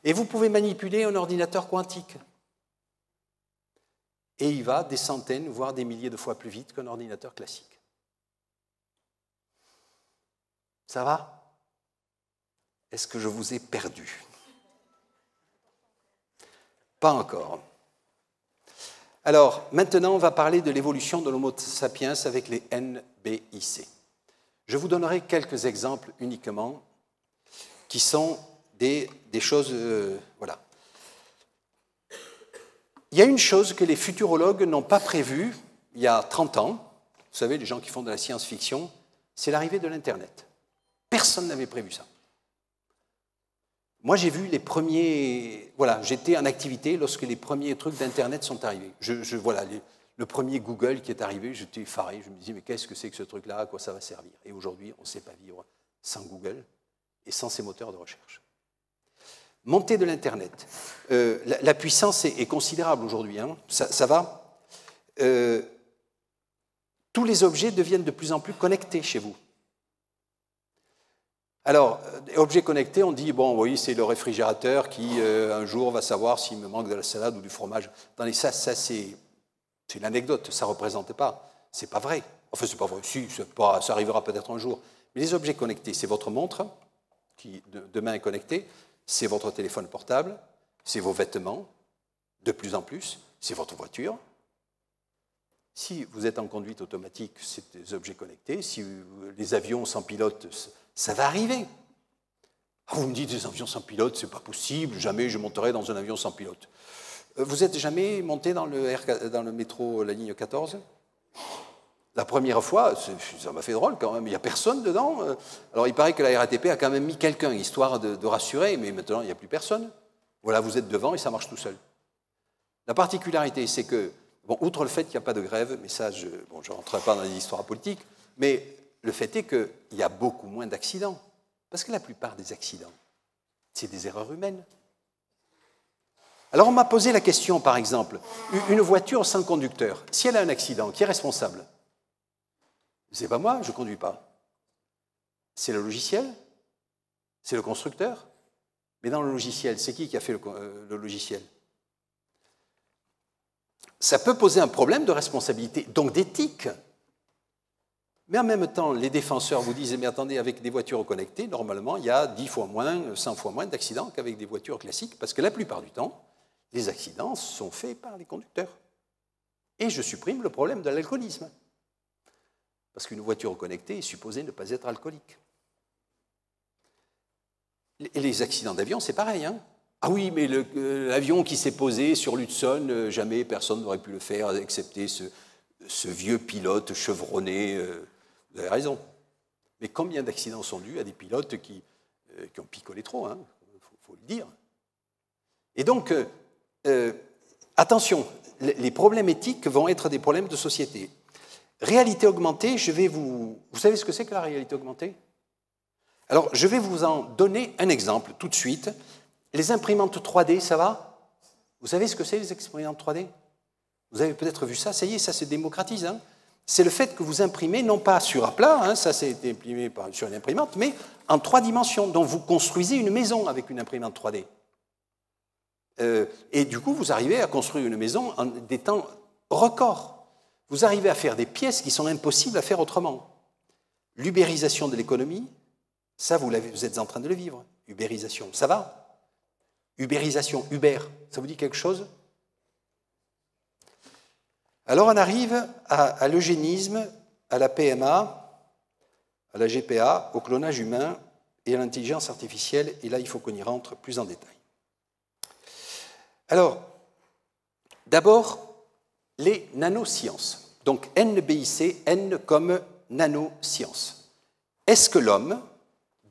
Et vous pouvez manipuler un ordinateur quantique. Et il va des centaines, voire des milliers de fois plus vite qu'un ordinateur classique. Ça va? Est-ce que je vous ai perdu? Pas encore. Alors, maintenant, on va parler de l'évolution de l'Homo sapiens avec les NBIC. Je vous donnerai quelques exemples uniquement qui sont des choses... voilà. Il y a une chose que les futurologues n'ont pas prévue il y a 30 ans, vous savez, les gens qui font de la science-fiction, c'est l'arrivée de l'Internet. Personne n'avait prévu ça. Moi, j'ai vu les premiers... Voilà, j'étais en activité lorsque les premiers trucs d'Internet sont arrivés. Voilà, le premier Google qui est arrivé, j'étais effaré. Je me disais, mais qu'est-ce que c'est que ce truc-là? À quoi ça va servir? Et aujourd'hui, on ne sait pas vivre sans Google et sans ces moteurs de recherche. Montée de l'Internet. La puissance est considérable aujourd'hui. Hein. Ça va. Tous les objets deviennent de plus en plus connectés chez vous. Alors, objet connecté, on dit, bon, oui, c'est le réfrigérateur qui, un jour, va savoir s'il me manque de la salade ou du fromage. Attendez, ça c'est une anecdote, ça ne représente pas. C'est pas vrai. Enfin, c'est pas vrai. Si, ça arrivera peut-être un jour. Mais les objets connectés, c'est votre montre, qui demain est connectée, c'est votre téléphone portable, c'est vos vêtements, de plus en plus, c'est votre voiture. Si vous êtes en conduite automatique, c'est des objets connectés. Si les avions sans pilote, ça va arriver. Vous me dites, des avions sans pilote, c'est pas possible, jamais je monterai dans un avion sans pilote. Vous n'êtes jamais monté dans le métro, la ligne 14 ? La première fois, ça m'a fait drôle quand même, il n'y a personne dedans. Alors il paraît que la RATP a quand même mis quelqu'un, histoire de rassurer, mais maintenant il n'y a plus personne. Voilà, vous êtes devant et ça marche tout seul. La particularité, c'est que, bon, outre le fait qu'il n'y a pas de grève, mais ça, je ne rentrerai pas dans les histoires politiques, mais le fait est qu'il y a beaucoup moins d'accidents. Parce que la plupart des accidents, c'est des erreurs humaines. Alors on m'a posé la question, par exemple, une voiture sans conducteur, si elle a un accident, qui est responsable ? C'est pas moi, je ne conduis pas. C'est le logiciel ? C'est le constructeur ? Mais dans le logiciel, c'est qui a fait le logiciel ? Ça peut poser un problème de responsabilité, donc d'éthique. Mais en même temps, les défenseurs vous disent, mais attendez, avec des voitures connectées, normalement, il y a 10 fois moins, 100 fois moins d'accidents qu'avec des voitures classiques, parce que la plupart du temps, les accidents sont faits par les conducteurs. Et je supprime le problème de l'alcoolisme. Parce qu'une voiture connectée est supposée ne pas être alcoolique. Les accidents d'avion, c'est pareil. Hein. Ah oui, mais l'avion qui s'est posé sur l'Hudson, jamais personne n'aurait pu le faire, excepté ce vieux pilote chevronné. Vous avez raison. Mais combien d'accidents sont dus à des pilotes qui ont picolé trop, hein, faut le dire. Et donc, attention, les problèmes éthiques vont être des problèmes de société. Réalité augmentée, vous savez ce que c'est que la réalité augmentée ? Alors, je vais vous en donner un exemple tout de suite. Les imprimantes 3D, ça va ? Vous savez ce que c'est, les imprimantes 3D ? Vous avez peut-être vu ça, ça y est, ça se démocratise. Hein ? C'est le fait que vous imprimez, non pas sur un plat, hein, ça c'est imprimé sur une imprimante, mais en 3 dimensions. Donc vous construisez une maison avec une imprimante 3D. Et du coup, vous arrivez à construire une maison en des temps records. Vous arrivez à faire des pièces qui sont impossibles à faire autrement. L'ubérisation de l'économie, ça vous êtes en train de le vivre. Ubérisation, ça va ? Ubérisation, Uber, ça vous dit quelque chose ? Alors on arrive à l'eugénisme, à la PMA, à la GPA, au clonage humain et à l'intelligence artificielle, et là il faut qu'on y rentre plus en détail. Alors, d'abord, les nanosciences. Donc NBIC, N comme nanoscience. Est-ce que l'homme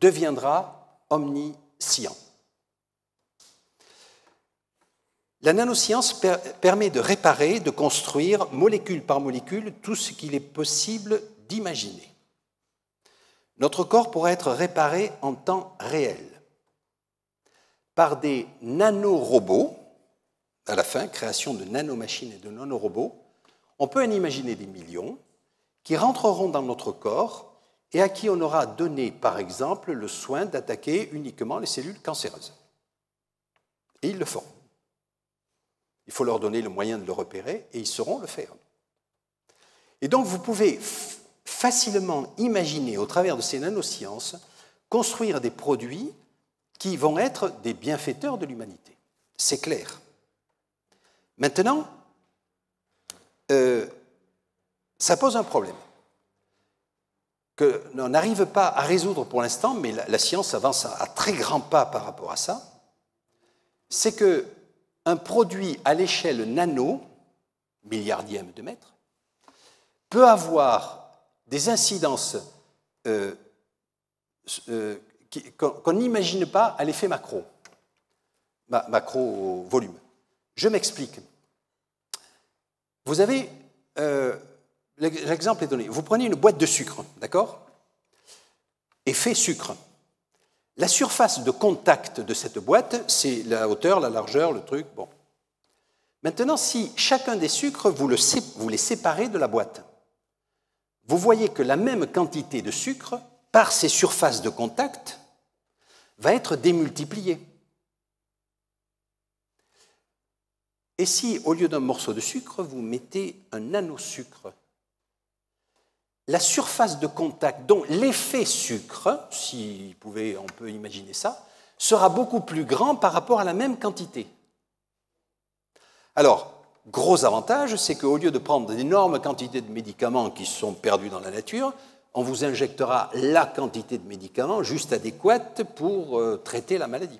deviendra omniscient ? La nanoscience permet de réparer, de construire, molécule par molécule, tout ce qu'il est possible d'imaginer. notre corps pourra être réparé en temps réel par des nanorobots, à la fin, création de nanomachines et de nanorobots. On peut en imaginer des millions qui rentreront dans notre corps et à qui on aura donné, par exemple, le soin d'attaquer uniquement les cellules cancéreuses. Et ils le feront. Il faut leur donner le moyen de le repérer et ils sauront le faire. Et donc vous pouvez facilement imaginer, au travers de ces nanosciences, construire des produits qui vont être des bienfaiteurs de l'humanité. C'est clair. Maintenant, ça pose un problème qu'on n'arrive pas à résoudre pour l'instant, mais la science avance à très grands pas par rapport à ça, c'est qu'un produit à l'échelle nano, milliardième de mètre, peut avoir des incidences qu'on n'imagine pas à l'effet macro, macro-volume. Je m'explique. Vous avez... L'exemple est donné. Vous prenez une boîte de sucre, d'accord? Effet sucre. La surface de contact de cette boîte, c'est la hauteur, la largeur, le truc, bon. Maintenant, si chacun des sucres, vous les séparez de la boîte, vous voyez que la même quantité de sucre, par ces surfaces de contact, va être démultipliée. Et si, au lieu d'un morceau de sucre, vous mettez un nanosucre, la surface de contact, dont l'effet sucre, si on peut imaginer ça, sera beaucoup plus grand par rapport à la même quantité. Alors, gros avantage, c'est qu'au lieu de prendre d'énormes quantités de médicaments qui sont perdus dans la nature, on vous injectera la quantité de médicaments juste adéquate pour traiter la maladie.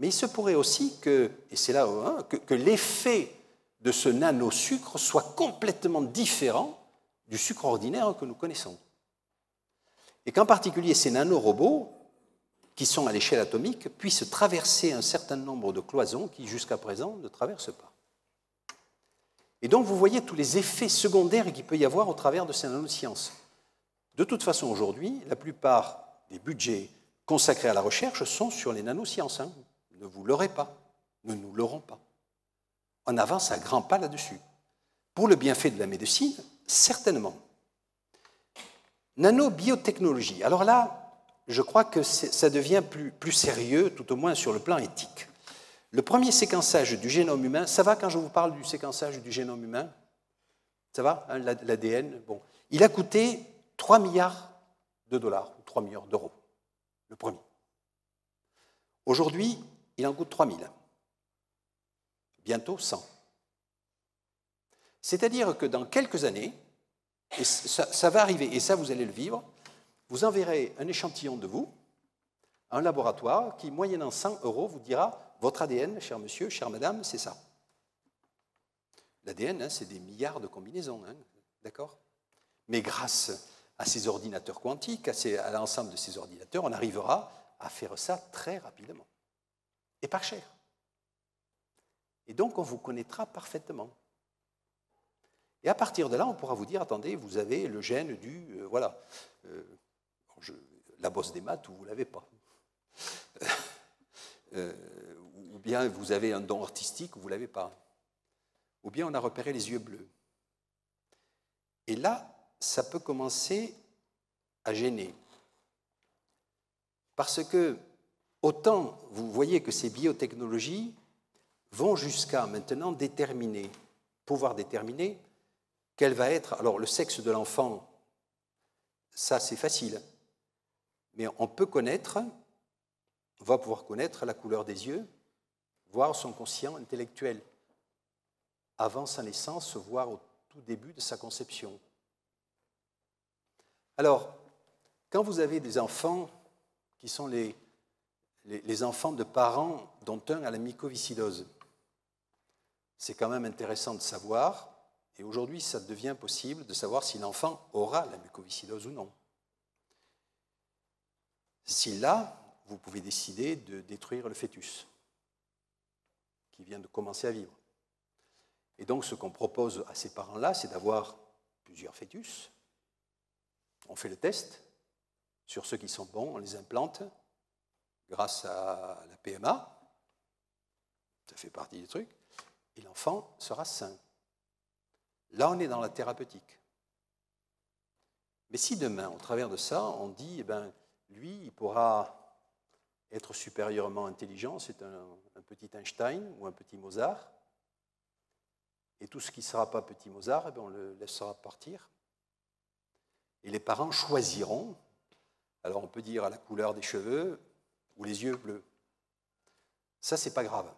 Mais il se pourrait aussi que, et c'est là que l'effet de ce nanosucre soit complètement différent du sucre ordinaire que nous connaissons. Et qu'en particulier ces nanorobots, qui sont à l'échelle atomique, puissent traverser un certain nombre de cloisons qui, jusqu'à présent, ne traversent pas. Et donc, vous voyez tous les effets secondaires qu'il peut y avoir au travers de ces nanosciences. De toute façon, aujourd'hui, la plupart des budgets consacrés à la recherche sont sur les nanosciences. Ne vous leurrez pas, ne nous leurrons pas. On avance à grands pas là-dessus. Pour le bienfait de la médecine, certainement. Nanobiotechnologie. Alors là, je crois que ça devient plus sérieux, tout au moins sur le plan éthique. Le premier séquençage du génome humain, ça va quand je vous parle du séquençage du génome humain? Ça va, hein, l'ADN? Bon. Il a coûté 3 milliards de dollars, 3 milliards d'euros, le premier. Aujourd'hui, il en coûte 3 000. Bientôt 100. C'est-à-dire que dans quelques années, et ça va arriver, et ça vous allez le vivre, vous enverrez un échantillon de vous à un laboratoire qui, moyennant 100 €, vous dira « Votre ADN, cher monsieur, chère madame, c'est ça. » L'ADN, c'est des milliards de combinaisons, d'accord? Mais grâce à ces ordinateurs quantiques, à l'ensemble de ces ordinateurs, on arrivera à faire ça très rapidement. Et pas cher. Et donc, on vous connaîtra parfaitement. Et à partir de là, on pourra vous dire, attendez, vous avez le gène du, la bosse des maths, ou vous ne l'avez pas. Ou bien vous avez un don artistique, ou vous ne l'avez pas. Ou bien on a repéré les yeux bleus. Et là, ça peut commencer à gêner. Parce que, autant vous voyez que ces biotechnologies vont jusqu'à maintenant pouvoir déterminer quel va être... Alors, le sexe de l'enfant, ça, c'est facile. Mais on va pouvoir connaître la couleur des yeux, voir son quotient intellectuel, avant sa naissance, voire au tout début de sa conception. Alors, quand vous avez des enfants qui sont les enfants de parents dont un a la mycoviscidose, c'est quand même intéressant de savoir, et aujourd'hui, ça devient possible de savoir si l'enfant aura la mucoviscidose ou non. Si là, vous pouvez décider de détruire le fœtus qui vient de commencer à vivre. Et donc, ce qu'on propose à ces parents-là, c'est d'avoir plusieurs fœtus. On fait le test, Sur ceux qui sont bons, on les implante grâce à la PMA. Ça fait partie des trucs. Et l'enfant sera sain. Là, on est dans la thérapeutique. Mais si demain, au travers de ça, on dit, eh ben, lui, il pourra être supérieurement intelligent, c'est un petit Einstein ou un petit Mozart, et tout ce qui ne sera pas petit Mozart, eh ben, on le laissera partir. Et les parents choisiront, alors on peut dire à la couleur des cheveux ou les yeux bleus. Ça, c'est pas grave.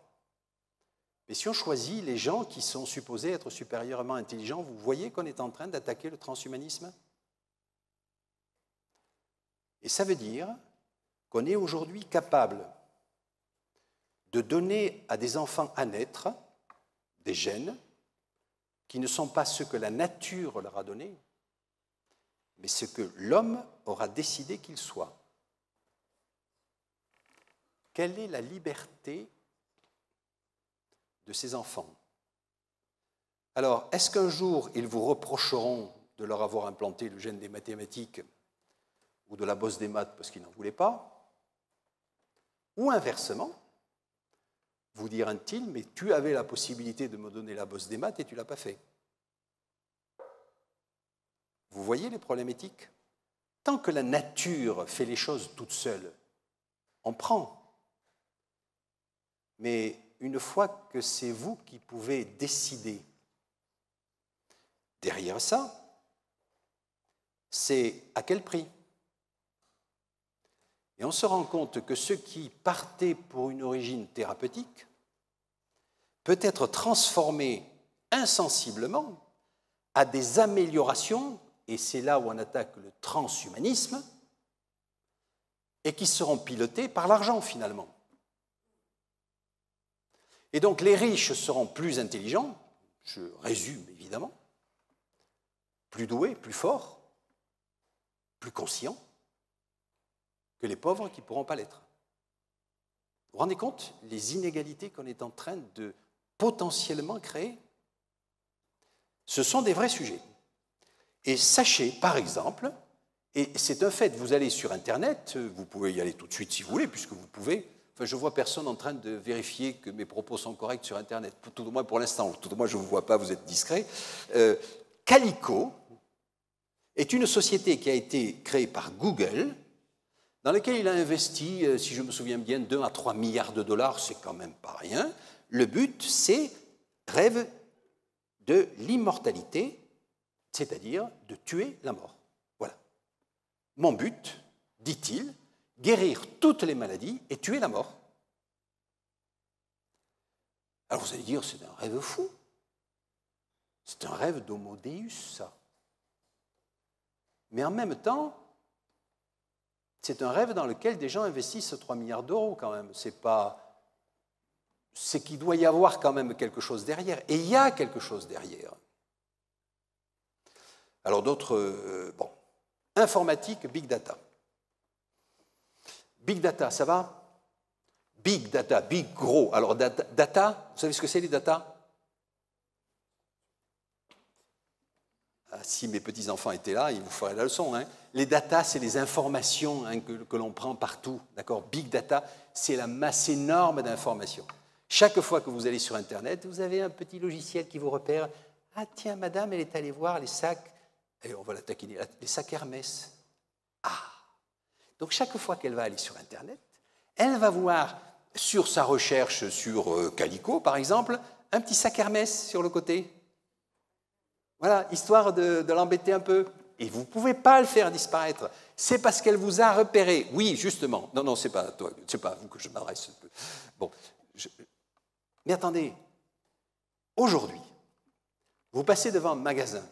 Mais si on choisit les gens qui sont supposés être supérieurement intelligents, vous voyez qu'on est en train d'attaquer le transhumanisme? Et ça veut dire qu'on est aujourd'hui capable de donner à des enfants à naître des gènes qui ne sont pas ceux que la nature leur a donnés, mais ce que l'homme aura décidé qu'ils soient. Quelle est la liberté de ces enfants? Alors, est-ce qu'un jour, ils vous reprocheront de leur avoir implanté le gène des mathématiques ou de la bosse des maths parce qu'ils n'en voulaient pas? Ou inversement, vous diront-ils, mais tu avais la possibilité de me donner la bosse des maths et tu ne l'as pas fait. Vous voyez les problèmes éthiques? Tant que la nature fait les choses toute seule, on prend. Mais une fois que c'est vous qui pouvez décider, derrière ça, c'est à quel prix? Et on se rend compte que ceux qui partaient pour une origine thérapeutique peut être transformé insensiblement à des améliorations, et c'est là où on attaque le transhumanisme, et qui seront pilotés par l'argent finalement. Et donc les riches seront plus intelligents, je résume évidemment, plus doués, plus forts, plus conscients, que les pauvres qui ne pourront pas l'être. Vous vous rendez compte les inégalités qu'on est en train de potentiellement créer? Ce sont des vrais sujets. Et sachez, par exemple, et c'est un fait, vous allez sur Internet, vous pouvez y aller tout de suite si vous voulez, puisque vous pouvez, enfin je ne vois personne en train de vérifier que mes propos sont corrects sur Internet, tout au moins pour l'instant, tout au moins je ne vous vois pas, vous êtes discret. Calico est une société qui a été créée par Google, dans laquelle il a investi, si je me souviens bien, 2 à 3 milliards de dollars, c'est quand même pas rien. Le but, c'est rêve de l'immortalité, c'est-à-dire de tuer la mort. Voilà. Mon but, dit-il, guérir toutes les maladies et tuer la mort. Alors vous allez dire, c'est un rêve fou. C'est un rêve d'homo deus, ça. Mais en même temps, c'est un rêve dans lequel des gens investissent 3 milliards d'euros quand même. C'est qu'il doit y avoir quand même quelque chose derrière. Et il y a quelque chose derrière. Alors d'autres, bon, informatique, big data. Big data, ça va? Big data, big, gros. Alors data, vous savez ce que c'est les data? Si mes petits-enfants étaient là, ils vous feraient la leçon. Hein. Les data, c'est les informations que l'on prend partout. D'accord? Big data, c'est la masse énorme d'informations. Chaque fois que vous allez sur Internet, vous avez un petit logiciel qui vous repère. Ah tiens, madame, elle est allée voir les sacs, et on va la taquiner, les sacs Hermès. Ah! Donc chaque fois qu'elle va aller sur Internet, elle va voir sur sa recherche sur Calico, par exemple, un petit sac Hermès sur le côté. Voilà, histoire de l'embêter un peu. Et vous ne pouvez pas le faire disparaître. C'est parce qu'elle vous a repéré. Oui, justement. Non, c'est pas à toi, c'est pas à vous que je m'adresse. Bon, mais attendez. Aujourd'hui, vous passez devant un magasin.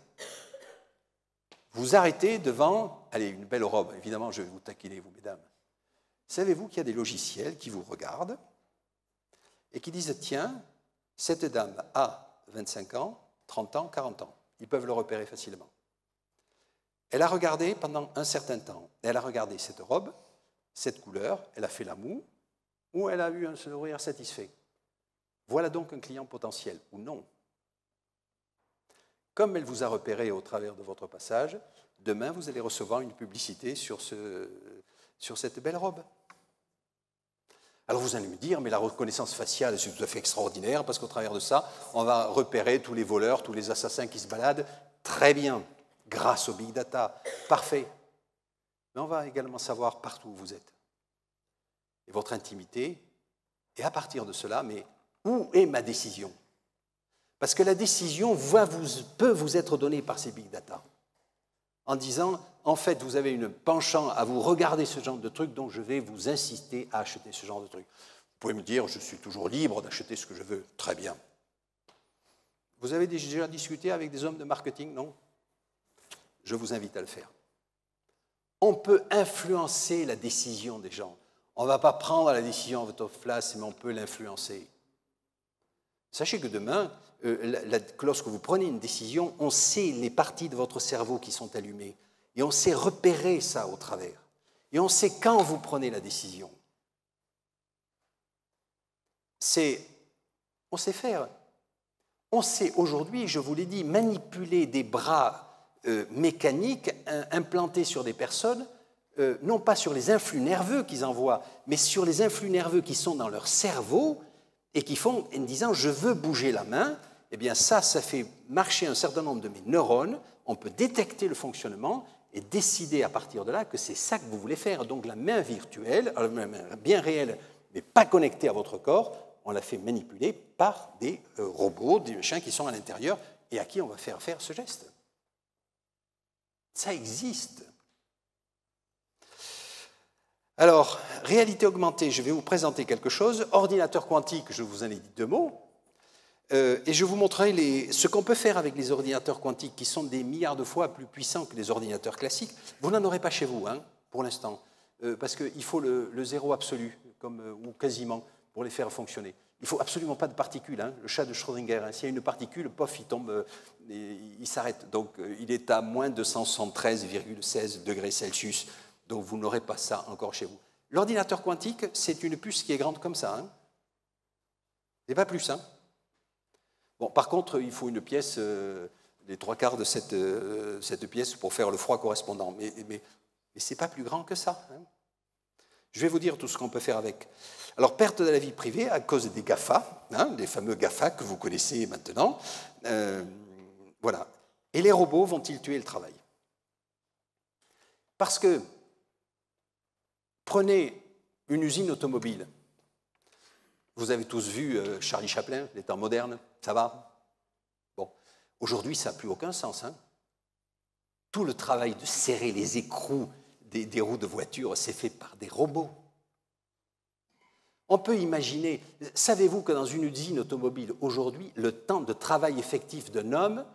Vous arrêtez devant, allez, une belle robe. Évidemment, je vais vous taquiner, vous, mesdames. Savez-vous qu'il y a des logiciels qui vous regardent et qui disent, tiens, cette dame a 25 ans, 30 ans, 40 ans. Ils peuvent le repérer facilement. Elle a regardé pendant un certain temps. Elle a regardé cette robe, cette couleur, elle a fait la moue, ou elle a eu un sourire satisfait. Voilà donc un client potentiel, ou non. Comme elle vous a repéré au travers de votre passage, Demain, vous allez recevoir une publicité sur cette belle robe. Alors vous allez me dire, mais la reconnaissance faciale, c'est tout à fait extraordinaire, parce qu'au travers de ça, on va repérer tous les voleurs, tous les assassins qui se baladent. Très bien, grâce au big data, parfait. Mais on va également savoir partout où vous êtes, et votre intimité, et à partir de cela, mais où est ma décision? Parce que la décision peut vous être donnée par ces big data, en disant, en fait, vous avez une penchant à vous regarder ce genre de truc, donc je vais vous inciter à acheter ce genre de truc. Vous pouvez me dire, je suis toujours libre d'acheter ce que je veux. Très bien. Vous avez déjà discuté avec des hommes de marketing, non? Je vous invite à le faire. On peut influencer la décision des gens. On ne va pas prendre la décision à votre place, mais on peut l'influencer. Sachez que demain, lorsque vous prenez une décision, on sait les parties de votre cerveau qui sont allumées. Et on sait repérer ça au travers. Et on sait quand vous prenez la décision. On sait faire. On sait aujourd'hui, je vous l'ai dit, manipuler des bras mécaniques implantés sur des personnes, non pas sur les influx nerveux qu'ils envoient, mais sur les influx nerveux qui sont dans leur cerveau et qui font, en disant « je veux bouger la main », eh bien ça fait marcher un certain nombre de mes neurones, on peut détecter le fonctionnement et décider à partir de là que c'est ça que vous voulez faire. Donc la main virtuelle, la main bien réelle, mais pas connectée à votre corps, on la fait manipuler par des robots, des machins qui sont à l'intérieur et à qui on va faire ce geste. Ça existe. Alors, réalité augmentée, je vais vous présenter quelque chose. Ordinateur quantique, je vous en ai dit 2 mots. Et je vous montrerai ce qu'on peut faire avec les ordinateurs quantiques qui sont des milliards de fois plus puissants que les ordinateurs classiques. Vous n'en aurez pas chez vous, hein, pour l'instant, parce qu'il faut le zéro absolu, ou quasiment, pour les faire fonctionner. Il ne faut absolument pas de particules, hein, le chat de Schrödinger. Hein, s'il y a une particule, pof, il tombe, il s'arrête. Donc, il est à moins 273,16 degrés Celsius. Donc, vous n'aurez pas ça encore chez vous. L'ordinateur quantique, c'est une puce qui est grande comme ça. Hein. C'est pas plus, hein. Bon, par contre, il faut une pièce, les 3/4 de cette pièce pour faire le froid correspondant. Mais ce n'est pas plus grand que ça. Hein. Je vais vous dire tout ce qu'on peut faire avec. Alors, perte de la vie privée à cause des GAFA, hein, les fameux GAFA que vous connaissez maintenant. Voilà. Et les robots vont-ils tuer le travail? Parce que, prenez une usine automobile. Vous avez tous vu Charlie Chaplin, les temps modernes, ça va? Bon, aujourd'hui, ça n'a plus aucun sens. Hein. Tout le travail de serrer les écrous des roues de voiture, c'est fait par des robots. On peut imaginer, savez-vous que dans une usine automobile, aujourd'hui, le temps de travail effectif d'un homme,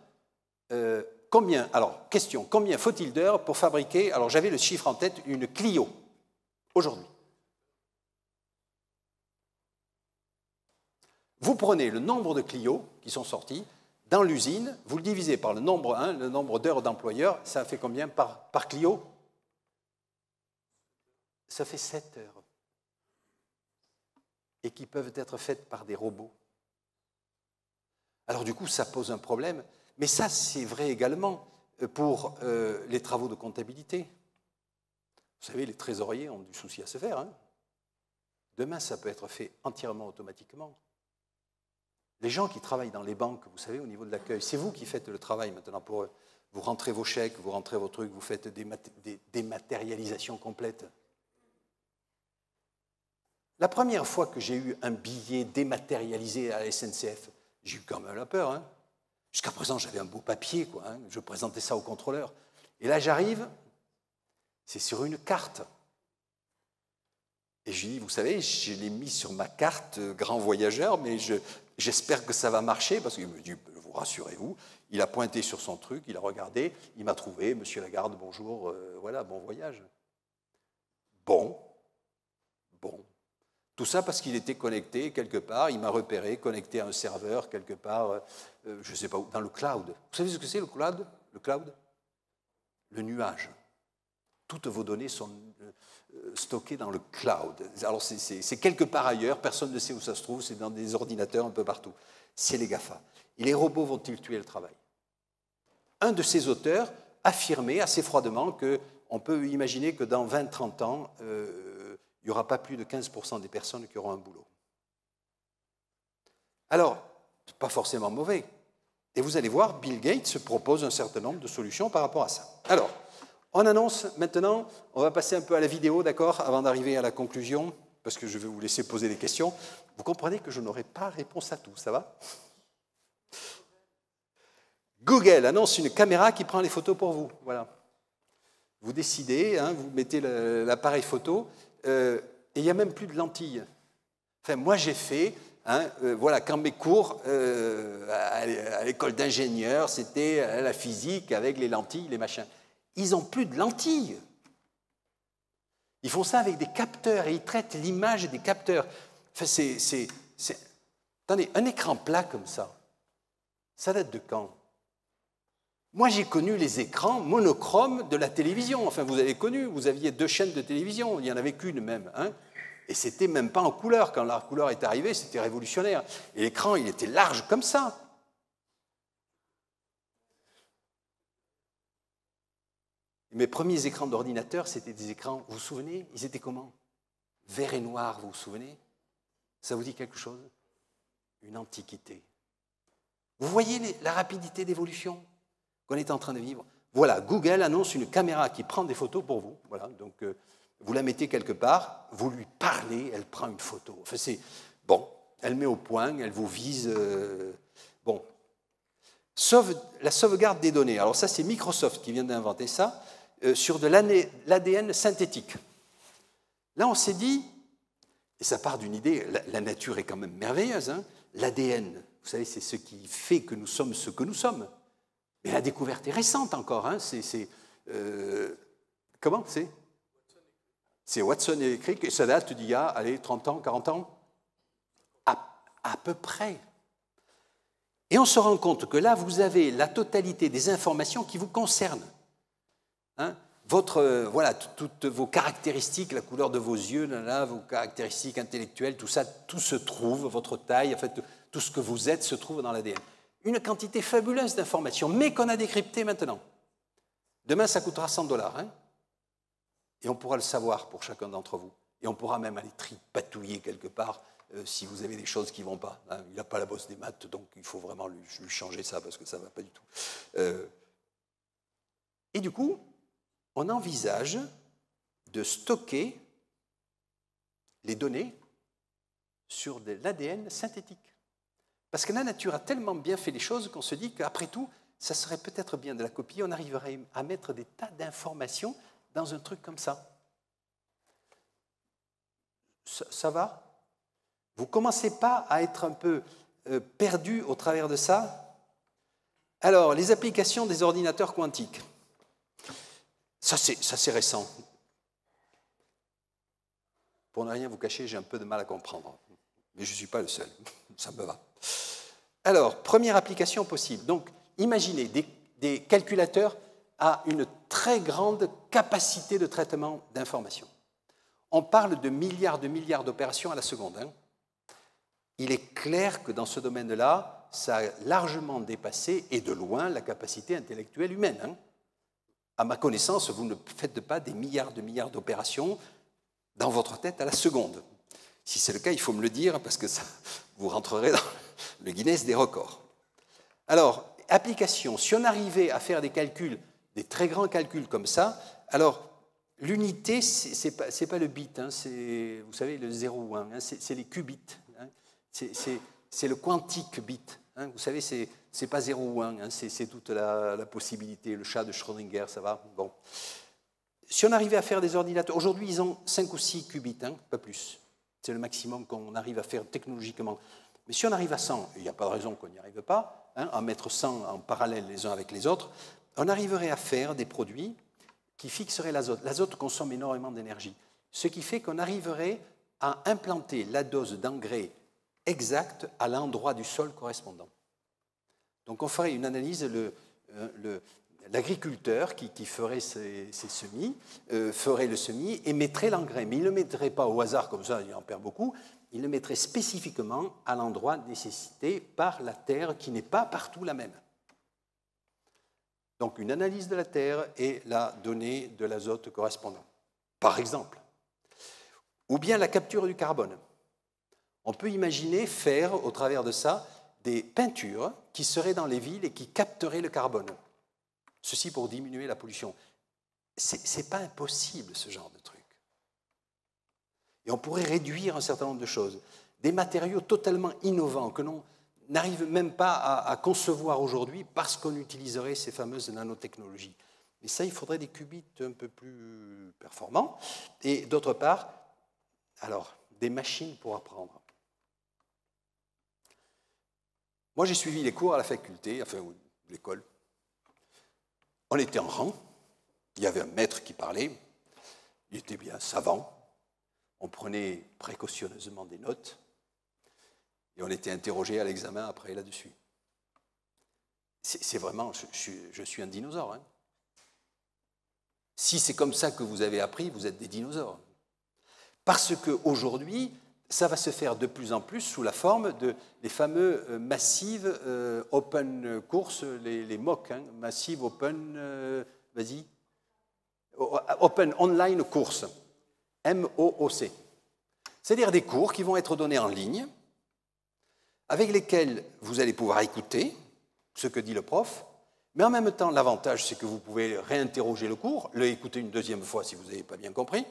combien faut-il d'heures pour fabriquer, alors j'avais le chiffre en tête, une Clio, aujourd'hui? Vous prenez le nombre de Clio qui sont sortis dans l'usine, vous le divisez par le nombre d'heures d'employeurs, ça fait combien par Clio? Ça fait 7 heures. Et qui peuvent être faites par des robots. Alors du coup, ça pose un problème. Mais ça, c'est vrai également pour les travaux de comptabilité. Vous savez, les trésoriers ont du souci à se faire. Hein. Demain, ça peut être fait entièrement automatiquement. Les gens qui travaillent dans les banques, vous savez, au niveau de l'accueil, c'est vous qui faites le travail maintenant pour eux. Vous rentrez vos chèques, vous rentrez vos trucs, vous faites des dématérialisations complètes. La première fois que j'ai eu un billet dématérialisé à la SNCF, j'ai eu quand même la peur. Hein. Jusqu'à présent, j'avais un beau papier, quoi, hein. Je présentais ça au contrôleur. Et là, j'arrive, c'est sur une carte. Et je lui dis, vous savez, je l'ai mis sur ma carte grand voyageur, mais j'espère que ça va marcher, parce qu'il me dit, vous rassurez-vous, il a pointé sur son truc, il a regardé, il m'a trouvé, Monsieur Lagarde, bonjour, voilà, bon voyage. Bon. Tout ça parce qu'il était connecté quelque part, il m'a repéré, connecté à un serveur quelque part, je ne sais pas où, dans le cloud. Vous savez ce que c'est le cloud? Le cloud? Le nuage. Toutes vos données sont stockées dans le cloud. Alors c'est quelque part ailleurs, personne ne sait où ça se trouve, c'est dans des ordinateurs un peu partout. C'est les GAFA. Et les robots vont-ils tuer le travail? Un de ces auteurs affirmer assez froidement qu'on peut imaginer que dans 20-30 ans, il n'y aura pas plus de 15% des personnes qui auront un boulot. Alors, ce n'est pas forcément mauvais. Et vous allez voir, Bill Gates propose un certain nombre de solutions par rapport à ça. Alors, on annonce maintenant, on va passer un peu à la vidéo, d'accord, avant d'arriver à la conclusion, parce que je vais vous laisser poser des questions. Vous comprenez que je n'aurai pas réponse à tout, ça va? Google annonce une caméra qui prend les photos pour vous. Voilà. Vous décidez, hein, vous mettez l'appareil photo, et il n'y a même plus de lentilles. Enfin, moi, j'ai fait, hein, voilà, quand mes cours à l'école d'ingénieur, c'était la physique avec les lentilles, les machins. Ils n'ont plus de lentilles. Ils font ça avec des capteurs et ils traitent l'image des capteurs. Enfin, Attendez, un écran plat comme ça date de quand? Moi, j'ai connu les écrans monochromes de la télévision. Enfin, vous avez connu, vous aviez 2 chaînes de télévision, il n'y en avait qu'une même. Hein, et c'était même pas en couleur. Quand la couleur est arrivée, c'était révolutionnaire. Et l'écran, il était large comme ça. Mes premiers écrans d'ordinateur, c'était des écrans, vous vous souvenez? Ils étaient comment? Vert et noir, vous vous souvenez? Ça vous dit quelque chose? Une antiquité. Vous voyez la rapidité d'évolution qu'on est en train de vivre? Voilà, Google annonce une caméra qui prend des photos pour vous. Voilà, donc vous la mettez quelque part, vous lui parlez, elle prend une photo. Enfin, c'est bon, elle met au point, elle vous vise. Bon, la sauvegarde des données. Alors ça, c'est Microsoft qui vient d'inventer ça. Sur de l'ADN synthétique. Là, on s'est dit, et ça part d'une idée, la nature est quand même merveilleuse, hein, l'ADN, vous savez, c'est ce qui fait que nous sommes ce que nous sommes. Mais la découverte est récente encore. Hein, comment c'est? C'est Watson et Crick, et ça date d'il y a, allez, 30 ans, 40 ans? À peu près. Et on se rend compte que là, vous avez la totalité des informations qui vous concernent. Hein, voilà, toutes vos caractéristiques, la couleur de vos yeux, là, vos caractéristiques intellectuelles, tout ça, tout se trouve, votre taille, en fait, tout ce que vous êtes se trouve dans l'ADN. Une quantité fabuleuse d'informations, mais qu'on a décryptées maintenant. Demain, ça coûtera 100 $, hein, et on pourra le savoir pour chacun d'entre vous. Et on pourra même aller tripatouiller quelque part si vous avez des choses qui ne vont pas. Hein. Il n'a pas la bosse des maths, donc il faut vraiment lui changer ça, parce que ça ne va pas du tout. Et du coup, on envisage de stocker les données sur de l'ADN synthétique. Parce que la nature a tellement bien fait les choses qu'on se dit qu'après tout, ça serait peut-être bien de la copier, on arriverait à mettre des tas d'informations dans un truc comme ça. Ça va? Vous ne commencez pas à être un peu perdu au travers de ça? Alors, les applications des ordinateurs quantiques. Ça, c'est récent. Pour ne rien vous cacher, j'ai un peu de mal à comprendre. Mais je ne suis pas le seul. Ça me va. Alors, première application possible. Donc, imaginez des calculateurs à une très grande capacité de traitement d'informations. On parle de milliards d'opérations à la seconde. Hein. Il est clair que dans ce domaine-là, ça a largement dépassé, et de loin, la capacité intellectuelle humaine. Hein. À ma connaissance, vous ne faites pas des milliards d'opérations dans votre tête à la seconde. Si c'est le cas, il faut me le dire, parce que ça, vous rentrerez dans le Guinness des records. Alors, application, si on arrivait à faire des calculs, des très grands calculs comme ça, alors l'unité, c'est pas le bit, hein, c'est, vous savez, le 0 ou 1, hein, c'est les qubits. Hein, c'est le quantique bit. Hein, vous savez, c'est pas 0 ou 1, hein, c'est toute la possibilité, le chat de Schrödinger, ça va? Bon. Si on arrivait à faire des ordinateurs, aujourd'hui ils ont 5 ou 6 qubits, hein, pas plus. C'est le maximum qu'on arrive à faire technologiquement. Mais si on arrive à 100, il n'y a pas de raison qu'on n'y arrive pas, hein, à mettre 100 en parallèle les uns avec les autres, on arriverait à faire des produits qui fixeraient l'azote. L'azote consomme énormément d'énergie. Ce qui fait qu'on arriverait à implanter la dose d'engrais exacte à l'endroit du sol correspondant. Donc on ferait une analyse, l'agriculteur qui ferait ses semis, ferait le semis et mettrait l'engrais. Mais il ne le mettrait pas au hasard comme ça, il en perd beaucoup, il le mettrait spécifiquement à l'endroit nécessité par la terre qui n'est pas partout la même. Donc une analyse de la Terre et la donnée de l'azote correspondant, par exemple. Ou bien la capture du carbone. On peut imaginer faire, au travers de ça, des peintures qui seraient dans les villes et qui capteraient le carbone. Ceci pour diminuer la pollution. Ce n'est pas impossible, ce genre de truc. Et on pourrait réduire un certain nombre de choses. Des matériaux totalement innovants que l'on n'arrive même pas à concevoir aujourd'hui parce qu'on utiliserait ces fameuses nanotechnologies. Mais ça, il faudrait des qubits un peu plus performants. Et d'autre part, alors, des machines pour apprendre. Moi, j'ai suivi les cours à la faculté, enfin, l'école. On était en rang. Il y avait un maître qui parlait. Il était bien savant. On prenait précautionneusement des notes. Et on était interrogé à l'examen après là-dessus. C'est vraiment, je suis un dinosaure. Hein. Si c'est comme ça que vous avez appris, vous êtes des dinosaures. Parce qu'aujourd'hui, ça va se faire de plus en plus sous la forme des fameux massive open course, les MOOC, hein, massive open, vas-y, open online course, MOOC. C'est-à-dire des cours qui vont être donnés en ligne, avec lesquels vous allez pouvoir écouter ce que dit le prof, mais en même temps, l'avantage, c'est que vous pouvez réinterroger le cours, le écouter une deuxième fois si vous n'avez pas bien compris.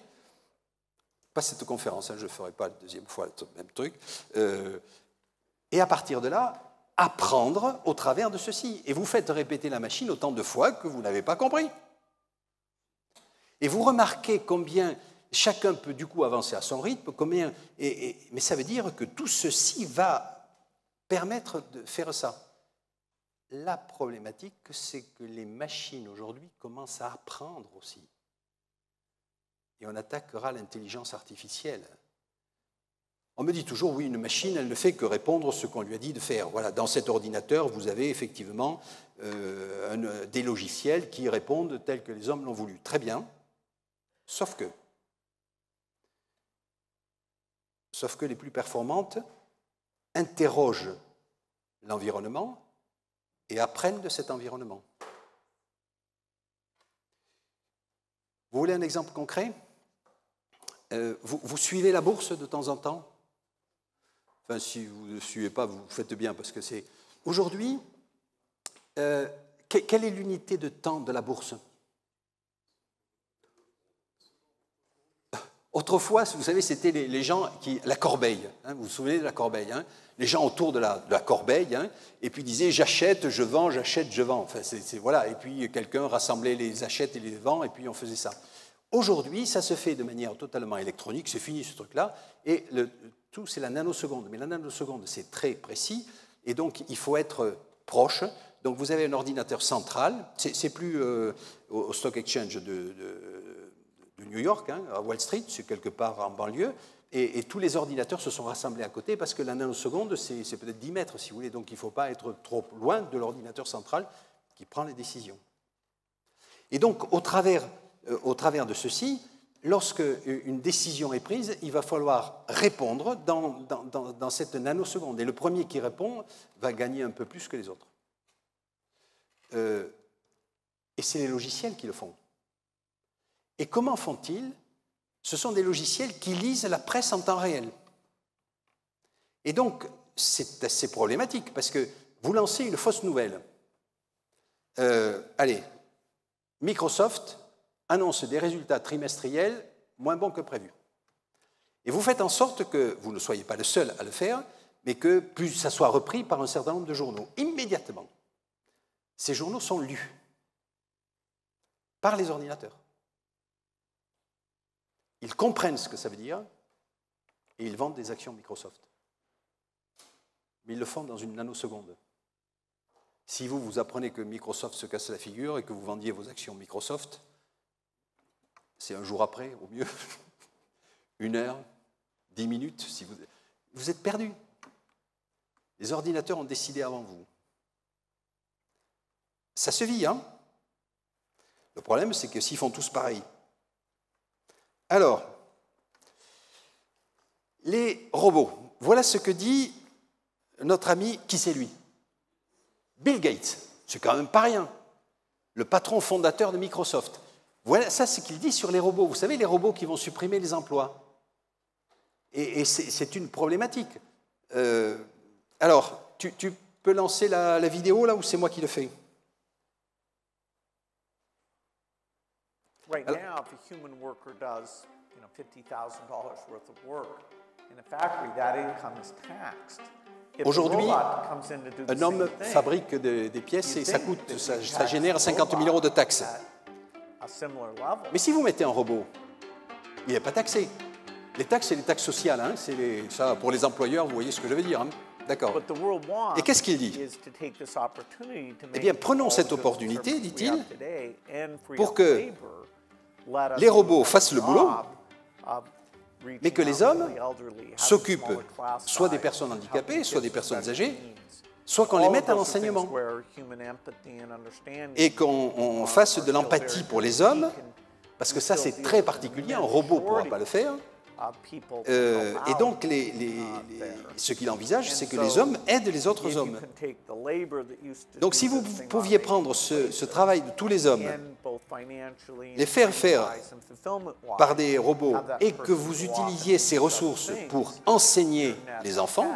Pas cette conférence, hein, je ne ferai pas la deuxième fois le même truc. Et à partir de là, apprendre au travers de ceci. Et vous faites répéter la machine autant de fois que vous n'avez pas compris. Et vous remarquez combien chacun peut du coup avancer à son rythme, mais ça veut dire que tout ceci va permettre de faire ça. La problématique, c'est que les machines aujourd'hui commencent à apprendre aussi. Et on attaquera l'intelligence artificielle. On me dit toujours, oui, une machine, elle ne fait que répondre ce qu'on lui a dit de faire. Voilà, dans cet ordinateur, vous avez effectivement des logiciels qui répondent tels que les hommes l'ont voulu. Très bien, sauf que les plus performantes interrogent l'environnement et apprennent de cet environnement. Vous voulez un exemple concret ? Vous suivez la bourse de temps en temps ? Enfin, si vous ne suivez pas, vous faites bien, parce que c'est... Aujourd'hui, quelle est l'unité de temps de la bourse ? Autrefois, vous savez, c'était les gens qui... La corbeille, hein, vous vous souvenez de la corbeille, hein, les gens autour de la corbeille, hein, et puis disaient « j'achète, je vends, j'achète, je vends ». Enfin, voilà, et puis quelqu'un rassemblait les achètes et les vends, et puis on faisait ça. Aujourd'hui, ça se fait de manière totalement électronique, c'est fini ce truc-là, et tout, c'est la nanoseconde. Mais la nanoseconde, c'est très précis, et donc il faut être proche. Donc vous avez un ordinateur central, c'est plus au Stock Exchange de New York, hein, à Wall Street, c'est quelque part en banlieue, et tous les ordinateurs se sont rassemblés à côté parce que la nanoseconde, c'est peut-être 10 mètres, si vous voulez, donc il ne faut pas être trop loin de l'ordinateur central qui prend les décisions. Et donc, au travers de ceci, lorsque une décision est prise, il va falloir répondre dans cette nanoseconde. Et le premier qui répond va gagner un peu plus que les autres. Et c'est les logiciels qui le font. Et comment font-ils ? Ce sont des logiciels qui lisent la presse en temps réel. Et donc, c'est assez problématique, parce que vous lancez une fausse nouvelle. Allez, Microsoft annonce des résultats trimestriels moins bons que prévu. Et vous faites en sorte que vous ne soyez pas le seul à le faire, mais que plus ça soit repris par un certain nombre de journaux. Immédiatement, ces journaux sont lus par les ordinateurs. Ils comprennent ce que ça veut dire et ils vendent des actions Microsoft. Mais ils le font dans une nanoseconde. Si vous apprenez que Microsoft se casse la figure et que vous vendiez vos actions Microsoft, c'est un jour après, au mieux, 1 heure, 10 minutes, si vous êtes perdu. Les ordinateurs ont décidé avant vous. Ça se vit, hein ? Le problème, c'est que s'ils font tous pareil. Alors, les robots. Voilà ce que dit notre ami, qui c'est lui ? Bill Gates. C'est quand même pas rien. le patron fondateur de Microsoft. Voilà, ça c'est ce qu'il dit sur les robots. Vous savez, les robots qui vont supprimer les emplois. Et c'est une problématique. Alors, tu peux lancer la vidéo là ou c'est moi qui le fais? Right now, if a human worker does, $50,000 worth of work in a factory, that income is taxed. Aujourd'hui, un homme fabrique des pièces et ça coûte, ça génère 50 000 € de taxes. Mais si vous mettez un robot, il n'est pas taxé. Les taxes, c'est les taxes sociales. Hein, ça, pour les employeurs, vous voyez ce que je veux dire. Hein. D'accord. Et qu'est-ce qu'il dit? Eh bien, prenons cette opportunité, dit-il, pour que les robots fassent le boulot, mais que les hommes s'occupent soit des personnes handicapées, soit des personnes âgées, soit qu'on les mette à l'enseignement. Et qu'on fasse de l'empathie pour les hommes, parce que ça c'est très particulier, un robot ne pourra pas le faire. Et donc, ce qu'il envisage, c'est que les hommes aident les autres hommes. Donc, si vous pouviez prendre ce travail de tous les hommes, les faire faire par des robots, et que vous utilisiez ces ressources pour enseigner les enfants,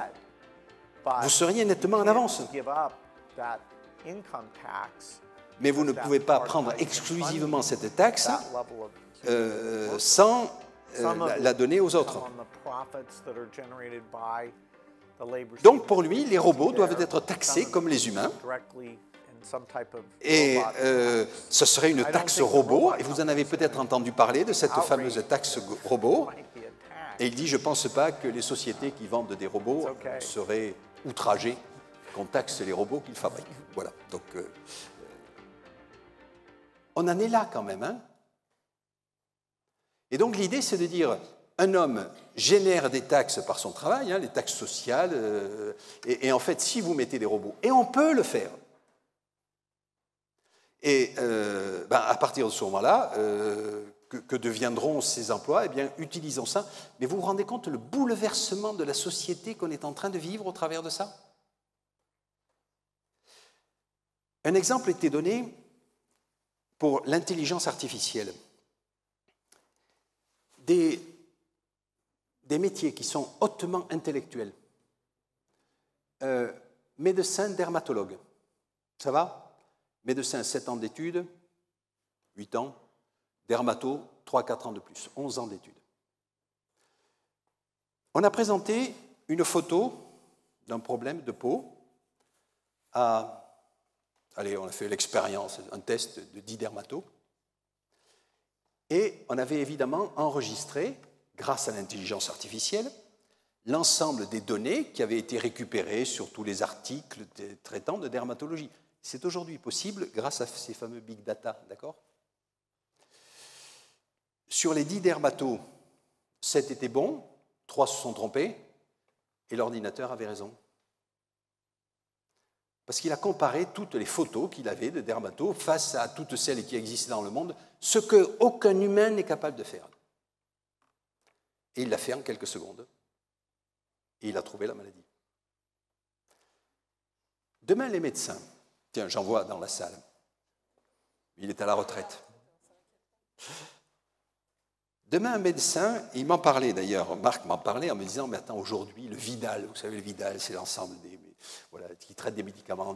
vous seriez nettement en avance. Mais vous ne pouvez pas prendre exclusivement cette taxe sans la donner aux autres. Donc pour lui, les robots doivent être taxés comme les humains. Et ce serait une taxe robot, et vous en avez peut-être entendu parler de cette fameuse taxe robot. Et il dit, je ne pense pas que les sociétés qui vendent des robots seraient outragées qu'on taxe les robots qu'ils fabriquent. Voilà. Donc, on en est là quand même, hein. Et donc l'idée, c'est de dire, un homme génère des taxes par son travail, hein, les taxes sociales, et en fait, si vous mettez des robots, et on peut le faire, et à partir de ce moment-là, que deviendront ces emplois? Eh bien, utilisons ça. Mais vous vous rendez compte le bouleversement de la société qu'on est en train de vivre au travers de ça? Un exemple était donné pour l'intelligence artificielle. Des métiers qui sont hautement intellectuels. Médecin, dermatologue. Ça va? Médecin, 7 ans d'études, 8 ans. Dermato, 3-4 ans de plus, 11 ans d'études. On a présenté une photo d'un problème de peau allez, on a fait l'expérience, un test de 10 dermatos. Et on avait évidemment enregistré, grâce à l'intelligence artificielle, l'ensemble des données qui avaient été récupérées sur tous les articles traitant de dermatologie. C'est aujourd'hui possible grâce à ces fameux big data, d'accord? Sur les 10 dermatos, 7 étaient bons, 3 se sont trompés, et l'ordinateur avait raison. Parce qu'il a comparé toutes les photos qu'il avait de dermatos face à toutes celles qui existaient dans le monde, ce qu'aucun humain n'est capable de faire. Et il l'a fait en quelques secondes. Et il a trouvé la maladie. Demain, les médecins, tiens, j'en vois dans la salle, il est à la retraite. Demain, un médecin, il m'en parlait d'ailleurs, Marc m'en parlait en me disant, mais attends, aujourd'hui, le Vidal, vous savez, le Vidal, c'est l'ensemble des... Voilà, qui traite des médicaments,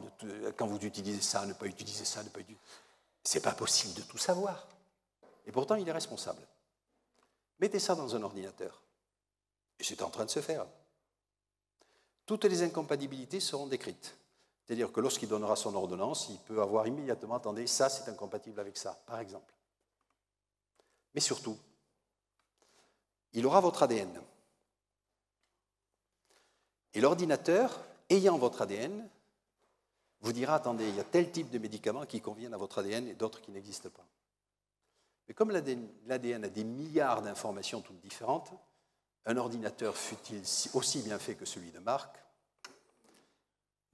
quand vous utilisez ça, ne pas utiliser ça, ne pas utiliser... C'est pas possible de tout savoir. Et pourtant, il est responsable. Mettez ça dans un ordinateur. Et c'est en train de se faire. Toutes les incompatibilités seront décrites. C'est-à-dire que lorsqu'il donnera son ordonnance, il peut avoir immédiatement, attendez, ça c'est incompatible avec ça, par exemple. Mais surtout, il aura votre ADN. Et l'ordinateur, ayant votre ADN, vous dira, attendez, il y a tel type de médicaments qui conviennent à votre ADN et d'autres qui n'existent pas. Mais comme l'ADN a des milliards d'informations toutes différentes, un ordinateur, fût-il aussi bien fait que celui de Marc,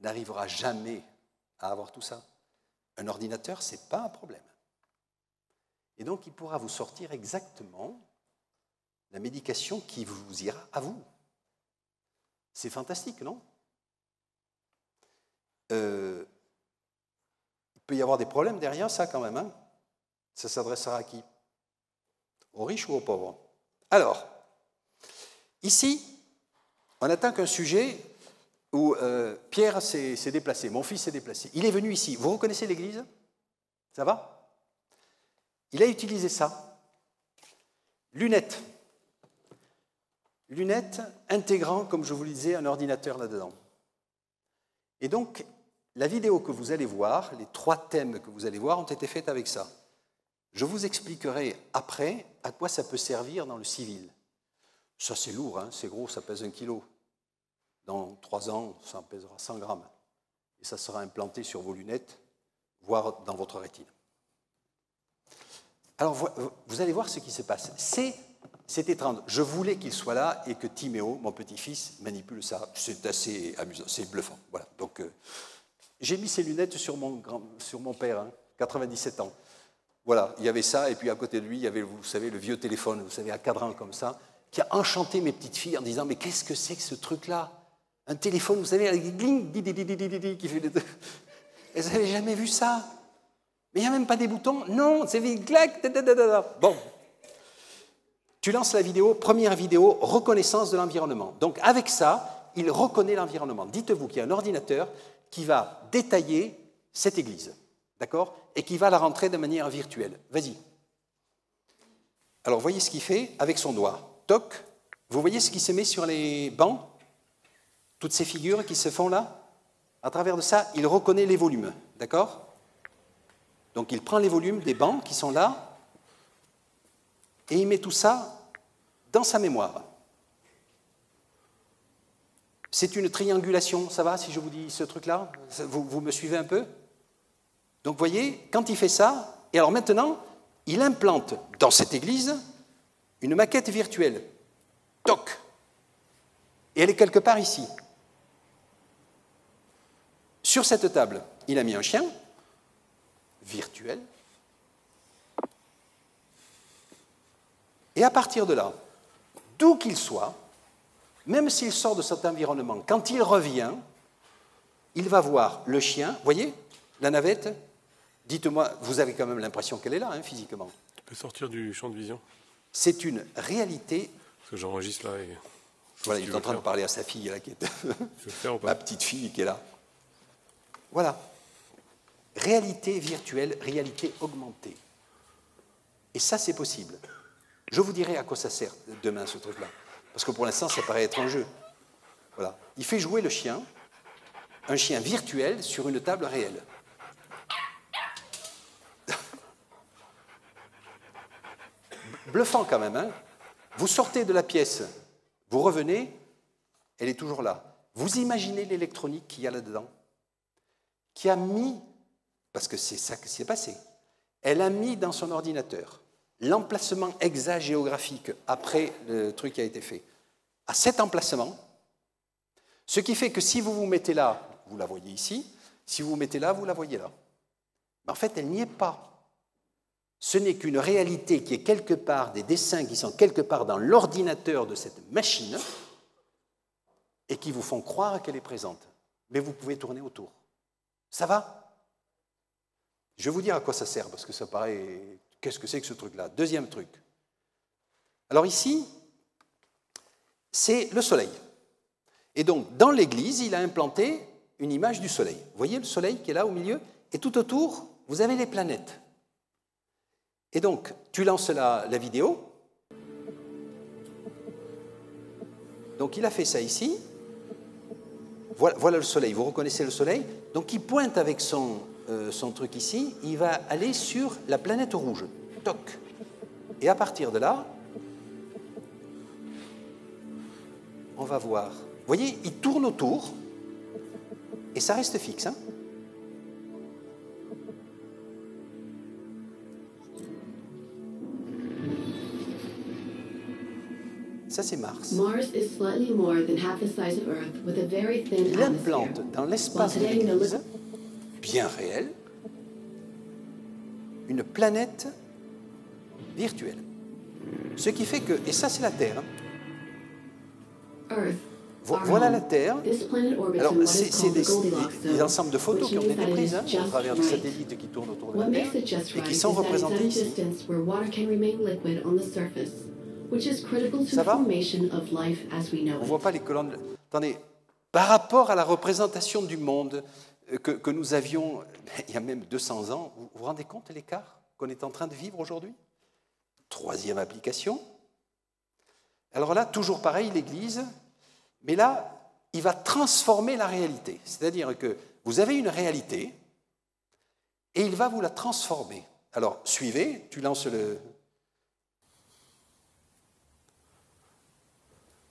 n'arrivera jamais à avoir tout ça. Un ordinateur, ce n'est pas un problème. Et donc, il pourra vous sortir exactement la médication qui vous ira à vous. C'est fantastique, non? peut y avoir des problèmes derrière ça quand même. Hein. Ça s'adressera à qui? Aux riches ou aux pauvres? Alors, ici, on attaque un sujet où Pierre s'est déplacé, mon fils s'est déplacé. Il est venu ici. Vous reconnaissez l'église? Ça va? Il a utilisé ça. Lunettes. Lunettes intégrant, comme je vous le disais, un ordinateur là-dedans. Et donc, la vidéo que vous allez voir, les 3 thèmes que vous allez voir ont été faits avec ça. Je vous expliquerai après à quoi ça peut servir dans le civil. Ça, c'est lourd, hein, c'est gros, ça pèse 1 kilo. Dans 3 ans, ça pèsera 100 grammes. Et ça sera implanté sur vos lunettes, voire dans votre rétine. Alors, vous allez voir ce qui se passe. C'est étrange. Je voulais qu'il soit là et que Timéo, mon petit-fils, manipule ça. C'est assez amusant, c'est bluffant. Voilà. Donc, j'ai mis ces lunettes sur mon père, hein, 97 ans. Voilà, il y avait ça, et puis à côté de lui, il y avait, vous savez, le vieux téléphone, vous savez, à cadran comme ça, qui a enchanté mes petites filles en disant « Mais qu'est-ce que c'est que ce truc-là? Un téléphone, vous savez, avec gling, qui fait des... » Elles n'avaient jamais vu ça. Mais il n'y a même pas des boutons. Non, c'est clac, bon. Tu lances la vidéo, première vidéo, reconnaissance de l'environnement. Donc avec ça, il reconnaît l'environnement. Dites-vous qu'il y a un ordinateur qui va détailler cette église, d'accord? Et qui va la rentrer de manière virtuelle. Vas-y. Alors, voyez ce qu'il fait avec son doigt. Toc. Vous voyez ce qui se met sur les bancs? Toutes ces figures qui se font là? À travers de ça, il reconnaît les volumes, d'accord? Donc, il prend les volumes des bancs qui sont là et il met tout ça dans sa mémoire. C'est une triangulation, ça va si je vous dis ce truc-là? Vous me suivez un peu? Donc, vous voyez, quand il fait ça, et alors maintenant, il implante dans cette église une maquette virtuelle. Toc. Et elle est quelque part ici. Sur cette table, il a mis un chien virtuel. Et à partir de là, d'où qu'il soit, même s'il sort de cet environnement, quand il revient, il va voir le chien, vous voyez, la navette. Dites-moi, vous avez quand même l'impression qu'elle est là, hein, physiquement. Tu peux sortir du champ de vision? C'est une réalité. Parce que j'enregistre là. Et... Voilà, il est en train de parler à sa fille, là, qui est ma petite fille qui est là. Voilà. Réalité virtuelle, réalité augmentée. Et ça, c'est possible. Je vous dirai à quoi ça sert demain, ce truc-là. Parce que pour l'instant, ça paraît être un jeu. Voilà. Il fait jouer le chien, un chien virtuel, sur une table réelle. Bluffant quand même, hein? Vous sortez de la pièce, vous revenez, elle est toujours là. Vous imaginez l'électronique qu'il y a là-dedans, qui a mis, parce que c'est ça qui s'est passé, elle a mis dans son ordinateur l'emplacement exact géographique après le truc qui a été fait, à cet emplacement, ce qui fait que si vous vous mettez là, vous la voyez ici, si vous vous mettez là, vous la voyez là. Mais en fait, elle n'y est pas. Ce n'est qu'une réalité qui est quelque part, des dessins qui sont quelque part dans l'ordinateur de cette machine et qui vous font croire qu'elle est présente. Mais vous pouvez tourner autour. Ça va? Je vais vous dire à quoi ça sert, parce que ça paraît... Qu'est-ce que c'est que ce truc-là? Deuxième truc. Alors ici, c'est le soleil. Et donc, dans l'église, il a implanté une image du soleil. Vous voyez le soleil qui est là au milieu? Et tout autour, vous avez les planètes. Et donc, tu lances la vidéo. Donc, il a fait ça ici. Voilà le soleil. Vous reconnaissez le soleil? Donc, il pointe avec son truc ici. Il va aller sur la planète rouge. Toc. Et à partir de là, on va voir. Vous voyez, il tourne autour. Et ça reste fixe, hein? Ça, c'est Mars. Il implante dans l'espace de l'église, bien réel, une planète virtuelle. Ce qui fait que, et ça c'est la Terre, Voilà la Terre. Alors, c'est des ensembles de photos qui ont été prises au travers de satellites qui tournent autour de la Terre et qui sont représentées ici. Ça va? On ne voit pas les colonnes. Attendez, par rapport à la représentation du monde que nous avions il y a même 200 ans, vous vous rendez compte de l'écart qu'on est en train de vivre aujourd'hui? Troisième application. Alors là, toujours pareil, l'Église, mais là, il va transformer la réalité. C'est-à-dire que vous avez une réalité et il va vous la transformer. Alors, suivez, tu lances le...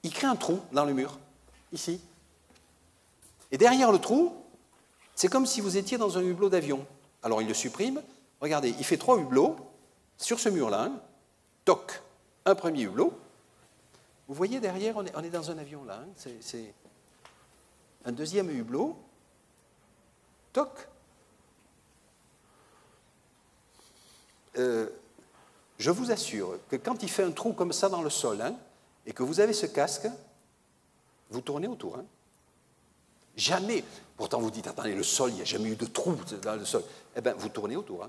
Il crée un trou dans le mur, ici. Et derrière le trou, c'est comme si vous étiez dans un hublot d'avion. Alors, il le supprime. Regardez, il fait 3 hublots sur ce mur-là. Toc, un premier hublot. Vous voyez derrière, on est dans un avion là. C'est un deuxième hublot. Toc. Je vous assure que quand il fait un trou comme ça dans le sol, et que vous avez ce casque, vous tournez autour. Jamais. Pourtant, vous dites, attendez, le sol, il n'y a jamais eu de trou dans le sol. Eh bien, vous tournez autour.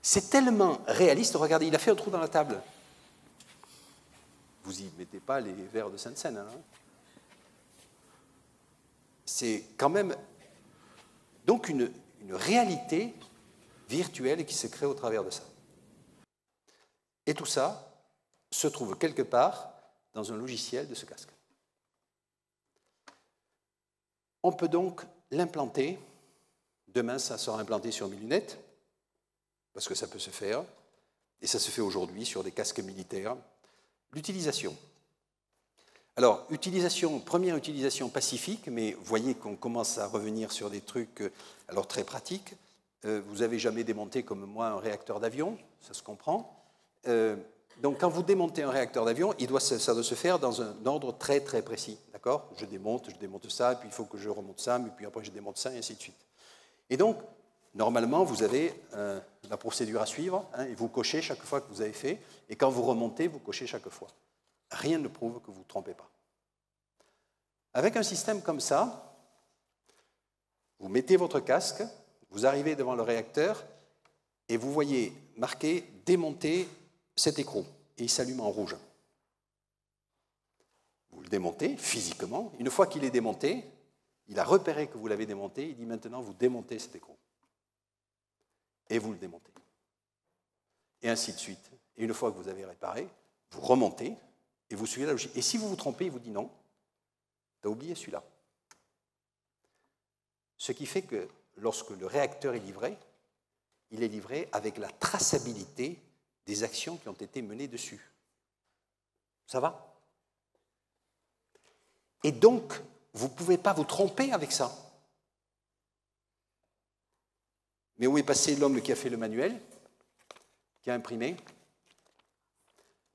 C'est tellement réaliste. Regardez, il a fait un trou dans la table. Vous n'y mettez pas les verres de Sainte-Seine. C'est quand même donc une réalité virtuelle qui se crée au travers de ça. Et tout ça se trouve quelque part dans un logiciel de ce casque. On peut donc l'implanter. Demain, ça sera implanté sur mes lunettes, parce que ça peut se faire, et ça se fait aujourd'hui sur des casques militaires. L'utilisation. Alors, première utilisation pacifique, mais vous voyez qu'on commence à revenir sur des trucs alors très pratiques. Vous n'avez jamais démonté comme moi un réacteur d'avion, ça se comprend. Donc, quand vous démontez un réacteur d'avion, ça doit se faire dans un ordre très très précis, d'accord? Je démonte ça, et puis il faut que je remonte ça, mais puis après je démonte ça, et ainsi de suite. Et donc, normalement, vous avez la procédure à suivre, et vous cochez chaque fois que vous avez fait, et quand vous remontez, vous cochez chaque fois. Rien ne prouve que vous ne vous trompez pas. Avec un système comme ça, vous mettez votre casque, vous arrivez devant le réacteur, et vous voyez marqué « Démonter cet écrou », et il s'allume en rouge. Vous le démontez physiquement. Une fois qu'il est démonté, il a repéré que vous l'avez démonté, il dit maintenant vous démontez cet écrou. Et vous le démontez. Et ainsi de suite. Et une fois que vous avez réparé, vous remontez et vous suivez la logique. Et si vous vous trompez, il vous dit non, tu as oublié celui-là. Ce qui fait que lorsque le réacteur est livré, il est livré avec la traçabilité des actions qui ont été menées dessus. Ça va? Et donc, vous ne pouvez pas vous tromper avec ça. Mais où est passé l'homme qui a fait le manuel, qui a imprimé?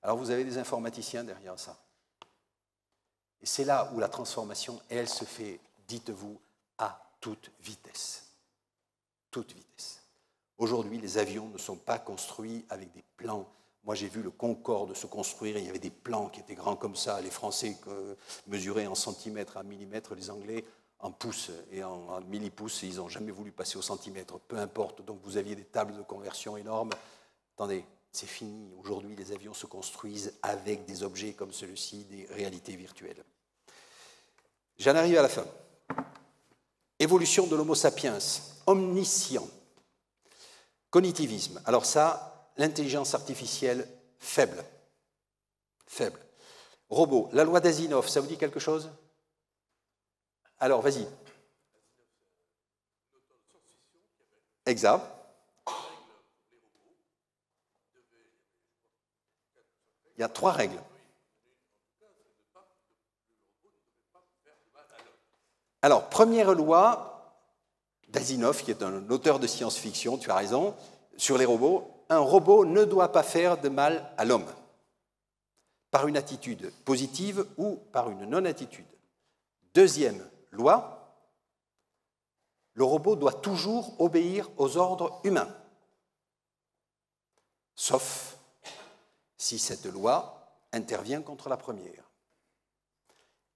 Alors vous avez des informaticiens derrière ça. Et c'est là où la transformation, elle, se fait, dites-vous, à toute vitesse. Toute vitesse. Aujourd'hui, les avions ne sont pas construits avec des plans. Moi, j'ai vu le Concorde se construire, et il y avait des plans qui étaient grands comme ça. Les Français mesuraient en centimètres, en millimètres, les Anglais en pouces et en millipouces, et ils n'ont jamais voulu passer au centimètre, peu importe. Donc vous aviez des tables de conversion énormes. Attendez, c'est fini. Aujourd'hui, les avions se construisent avec des objets comme celui-ci, des réalités virtuelles. J'en arrive à la fin. Évolution de l'Homo sapiens, omniscient. Cognitivisme. Alors ça, l'intelligence artificielle faible. Faible. Robot. La loi d'Asimov, ça vous dit quelque chose? Alors, vas-y. Exact. Il y a 3 règles. Alors, première loi d'Asimov, qui est un auteur de science-fiction, tu as raison, sur les robots, un robot ne doit pas faire de mal à l'homme, par une attitude positive ou par une non-attitude. Deuxième loi, le robot doit toujours obéir aux ordres humains, sauf si cette loi intervient contre la première.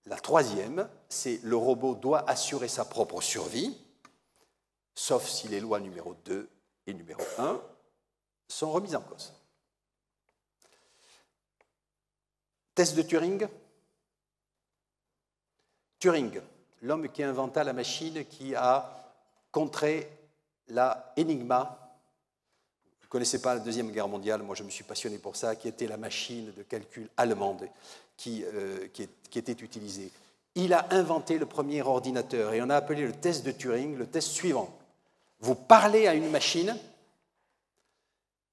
La troisième, c'est le robot doit assurer sa propre survie, sauf si les lois numéro 2 et numéro 1 sont remises en cause. Test de Turing. Turing, l'homme qui inventa la machine qui a contré la Enigma. Vous ne connaissez pas la Deuxième Guerre mondiale, moi je me suis passionné pour ça, qui était la machine de calcul allemande qui était utilisée. Il a inventé le premier ordinateur et on a appelé le test de Turing le test suivant. Vous parlez à une machine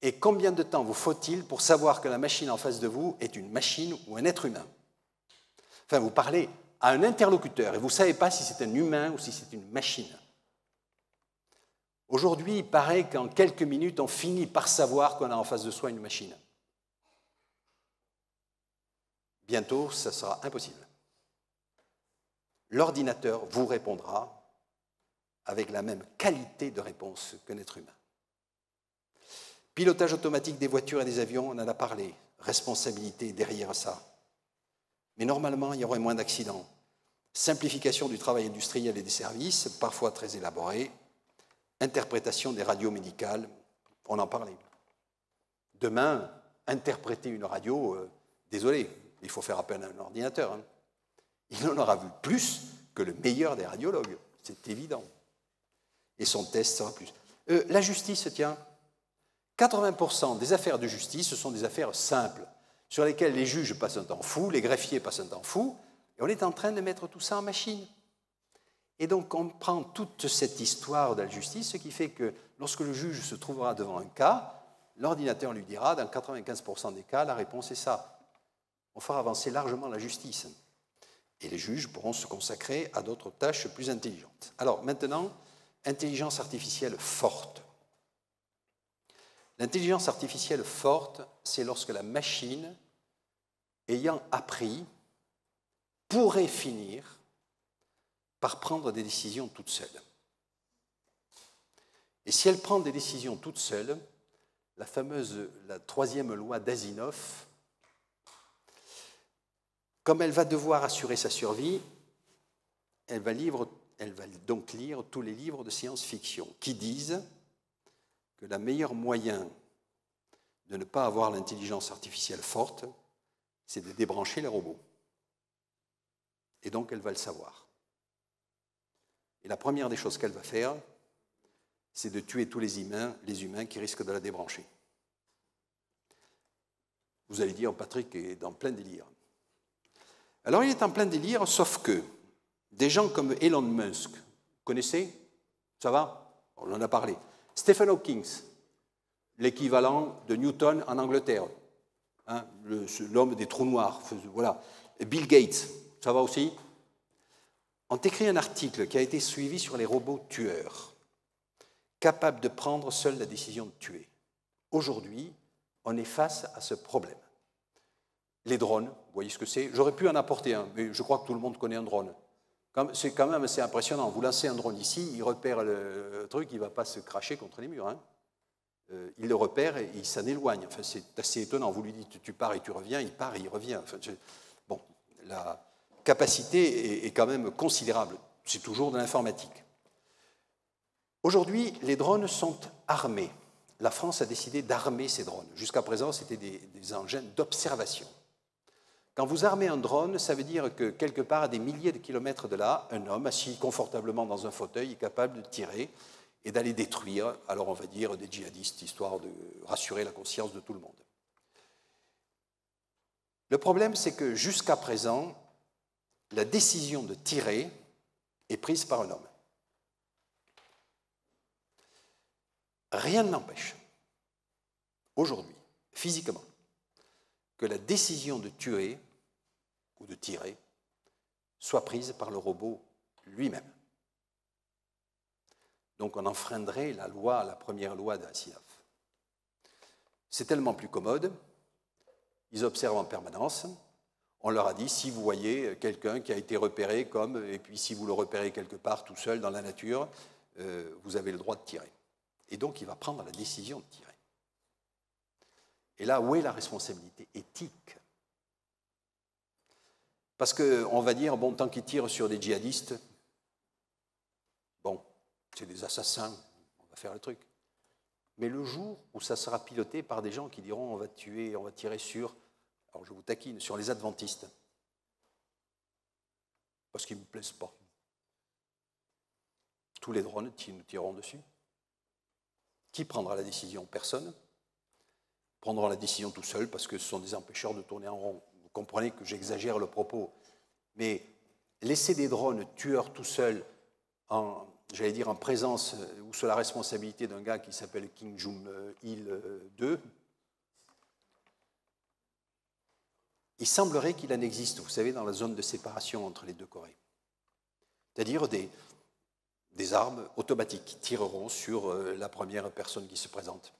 et combien de temps vous faut-il pour savoir que la machine en face de vous est une machine ou un être humain? Enfin, vous parlez à un interlocuteur et vous ne savez pas si c'est un humain ou si c'est une machine. Aujourd'hui, il paraît qu'en quelques minutes, on finit par savoir qu'on a en face de soi une machine. Bientôt, ça sera impossible. L'ordinateur vous répondra avec la même qualité de réponse qu'un être humain. Pilotage automatique des voitures et des avions, on en a parlé. Responsabilité derrière ça. Mais normalement, il y aurait moins d'accidents. Simplification du travail industriel et des services, parfois très élaborés. Interprétation des radios médicales, on en parlait. Demain, interpréter une radio, désolé, il faut faire appel à un ordinateur. Hein. Il en aura vu plus que le meilleur des radiologues, c'est évident. Et son test sera plus. La justice, tiens, 80% des affaires de justice, ce sont des affaires simples, sur lesquelles les juges passent un temps fou, les greffiers passent un temps fou, et on est en train de mettre tout ça en machine. Et donc on prend toute cette histoire de la justice, ce qui fait que lorsque le juge se trouvera devant un cas, l'ordinateur lui dira, dans 95% des cas, la réponse est ça. On fera avancer largement la justice. Et les juges pourront se consacrer à d'autres tâches plus intelligentes. Alors maintenant, intelligence artificielle forte. L'intelligence artificielle forte, c'est lorsque la machine, ayant appris, pourrait finir par prendre des décisions toute seule. Et si elle prend des décisions toute seule, la troisième loi d'Asimov, comme elle va devoir assurer sa survie, elle va donc lire tous les livres de science-fiction qui disent que le meilleur moyen de ne pas avoir l'intelligence artificielle forte, c'est de débrancher les robots. Et donc elle va le savoir. Et la première des choses qu'elle va faire, c'est de tuer tous les humains qui risquent de la débrancher. Vous allez dire, Patrick est en plein délire. Alors il est en plein délire, sauf que des gens comme Elon Musk, vous connaissez? Ça va? On en a parlé. Stephen Hawking, l'équivalent de Newton en Angleterre, hein, l'homme des trous noirs, voilà. Bill Gates, ça va aussi? ont écrit un article qui a été suivi sur les robots tueurs, capables de prendre seuls la décision de tuer. Aujourd'hui, on est face à ce problème. Les drones, vous voyez ce que c'est? J'aurais pu en apporter un, mais je crois que tout le monde connaît un drone. C'est quand même assez impressionnant. Vous lancez un drone ici, il repère le truc, il ne va pas se cracher contre les murs. Hein. Il le repère et il s'en éloigne. Enfin, c'est assez étonnant. Vous lui dites tu pars et tu reviens, il part et il revient. Enfin, bon, la capacité est quand même considérable. C'est toujours de l'informatique. Aujourd'hui, les drones sont armés. La France a décidé d'armer ces drones. Jusqu'à présent, c'était des engins d'observation. Quand vous armez un drone, ça veut dire que quelque part, à des milliers de kilomètres de là, un homme assis confortablement dans un fauteuil est capable de tirer et d'aller détruire, alors on va dire, des djihadistes, histoire de rassurer la conscience de tout le monde. Le problème, c'est que jusqu'à présent, la décision de tirer est prise par un homme. Rien ne n'empêche, aujourd'hui, physiquement, que la décision de tuer ou de tirer soit prise par le robot lui-même. Donc on enfreindrait la première loi d'Asimov. C'est tellement plus commode, ils observent en permanence, on leur a dit, si vous voyez quelqu'un qui a été repéré comme, et puis si vous le repérez quelque part tout seul dans la nature, vous avez le droit de tirer. Et donc il va prendre la décision de tirer. Et là, où est la responsabilité éthique? Parce qu'on va dire, bon, tant qu'ils tirent sur des djihadistes, bon, c'est des assassins, on va faire le truc. Mais le jour où ça sera piloté par des gens qui diront on va tuer, on va tirer sur, alors je vous taquine, sur les adventistes, parce qu'ils ne me plaisent pas. Tous les drones nous tireront dessus. Qui prendra la décision? Personne. Prendront la décision tout seul parce que ce sont des empêcheurs de tourner en rond. Vous comprenez que j'exagère le propos. Mais laisser des drones tueurs tout seuls en présence ou sous la responsabilité d'un gars qui s'appelle Kim Jong-il II, il semblerait qu'il en existe, vous savez, dans la zone de séparation entre les deux Corées. C'est-à-dire des armes automatiques qui tireront sur la première personne qui se présente.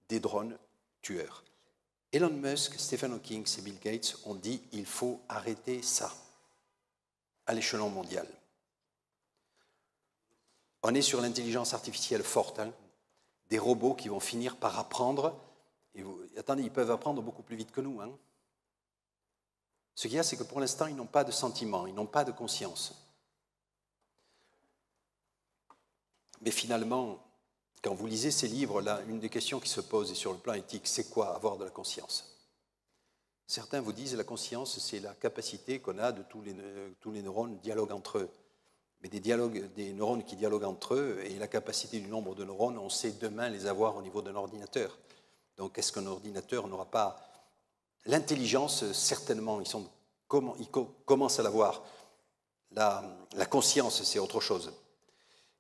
Des drones tueurs. Elon Musk, Stephen Hawking et Bill Gates ont dit il faut arrêter ça à l'échelon mondial. On est sur l'intelligence artificielle forte, hein, des robots qui vont finir par apprendre. Et attendez, ils peuvent apprendre beaucoup plus vite que nous. Hein. Ce qu'il y a, c'est que pour l'instant, ils n'ont pas de sentiments, ils n'ont pas de conscience. Mais finalement, quand vous lisez ces livres-là, une des questions qui se pose sur le plan éthique, c'est quoi avoir de la conscience? Certains vous disent que la conscience, c'est la capacité qu'on a de tous les neurones dialoguent entre eux. Mais des neurones qui dialoguent entre eux et la capacité du nombre de neurones, on sait demain les avoir au niveau d'un ordinateur. Donc, est-ce qu'un ordinateur n'aura pas l'intelligence? Certainement, ils commencent à l'avoir. La conscience, c'est autre chose.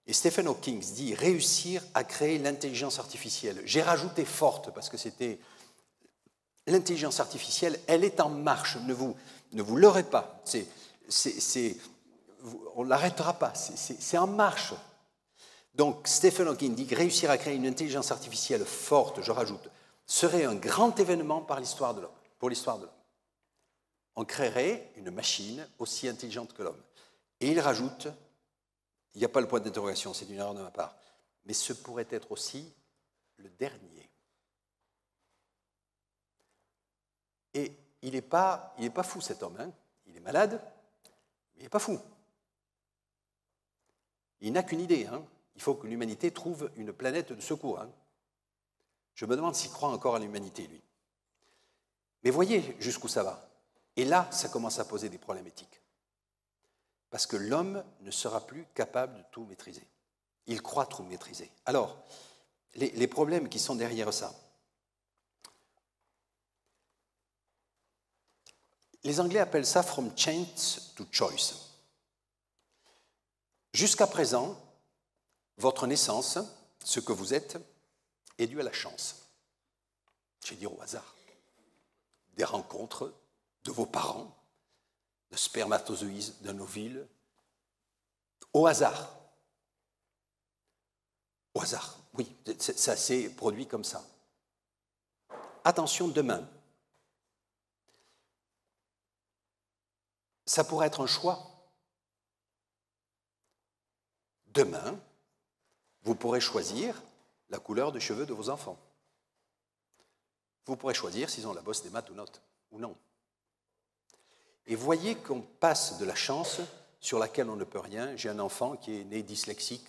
Et Stephen Hawking dit réussir à créer l'intelligence artificielle. J'ai rajouté forte parce que c'était l'intelligence artificielle, elle est en marche. Ne vous leurrez pas. On ne l'arrêtera pas. C'est en marche. Donc Stephen Hawking dit réussir à créer une intelligence artificielle forte, je rajoute, serait un grand événement pour l'histoire de l'homme. On créerait une machine aussi intelligente que l'homme. Et il rajoute, il n'y a pas le point d'interrogation, c'est une erreur de ma part, mais ce pourrait être aussi le dernier. Et il n'est pas fou cet homme, hein. Il est malade, mais il n'est pas fou. Il n'a qu'une idée, hein. Il faut que l'humanité trouve une planète de secours. Hein. Je me demande s'il croit encore à l'humanité, lui. Mais voyez jusqu'où ça va. Et là, ça commence à poser des problèmes éthiques. Parce que l'homme ne sera plus capable de tout maîtriser. Il croit tout maîtriser. Alors, les problèmes qui sont derrière ça. Les Anglais appellent ça « from chance to choice ». Jusqu'à présent, votre naissance, ce que vous êtes, est dû à la chance. Je vais dire au hasard. Des rencontres de vos parents, de spermatozoïdes d'un ovule, au hasard. Au hasard, oui, ça s'est produit comme ça. Attention, demain. Ça pourrait être un choix. Demain, vous pourrez choisir la couleur de cheveux de vos enfants. Vous pourrez choisir s'ils ont la bosse des maths ou non. Et voyez qu'on passe de la chance sur laquelle on ne peut rien. J'ai un enfant qui est né dyslexique,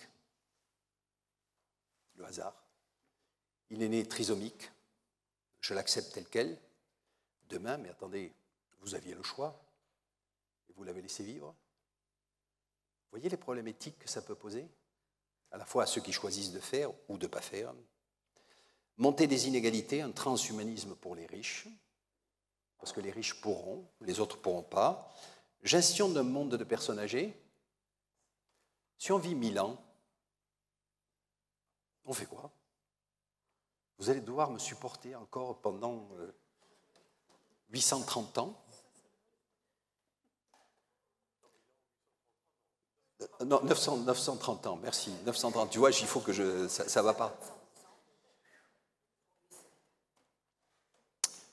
le hasard. Il est né trisomique, je l'accepte tel quel. Demain, mais attendez, vous aviez le choix et vous l'avez laissé vivre. Voyez les problèmes éthiques que ça peut poser, à la fois à ceux qui choisissent de faire ou de ne pas faire. Monter des inégalités, un transhumanisme pour les riches, parce que les riches pourront, les autres ne pourront pas. Gestion d'un monde de personnes âgées. Si on vit 1000 ans, on fait quoi? Vous allez devoir me supporter encore pendant 830 ans. Non, 930 ans, merci. 930, tu vois, il faut que ça ne va pas.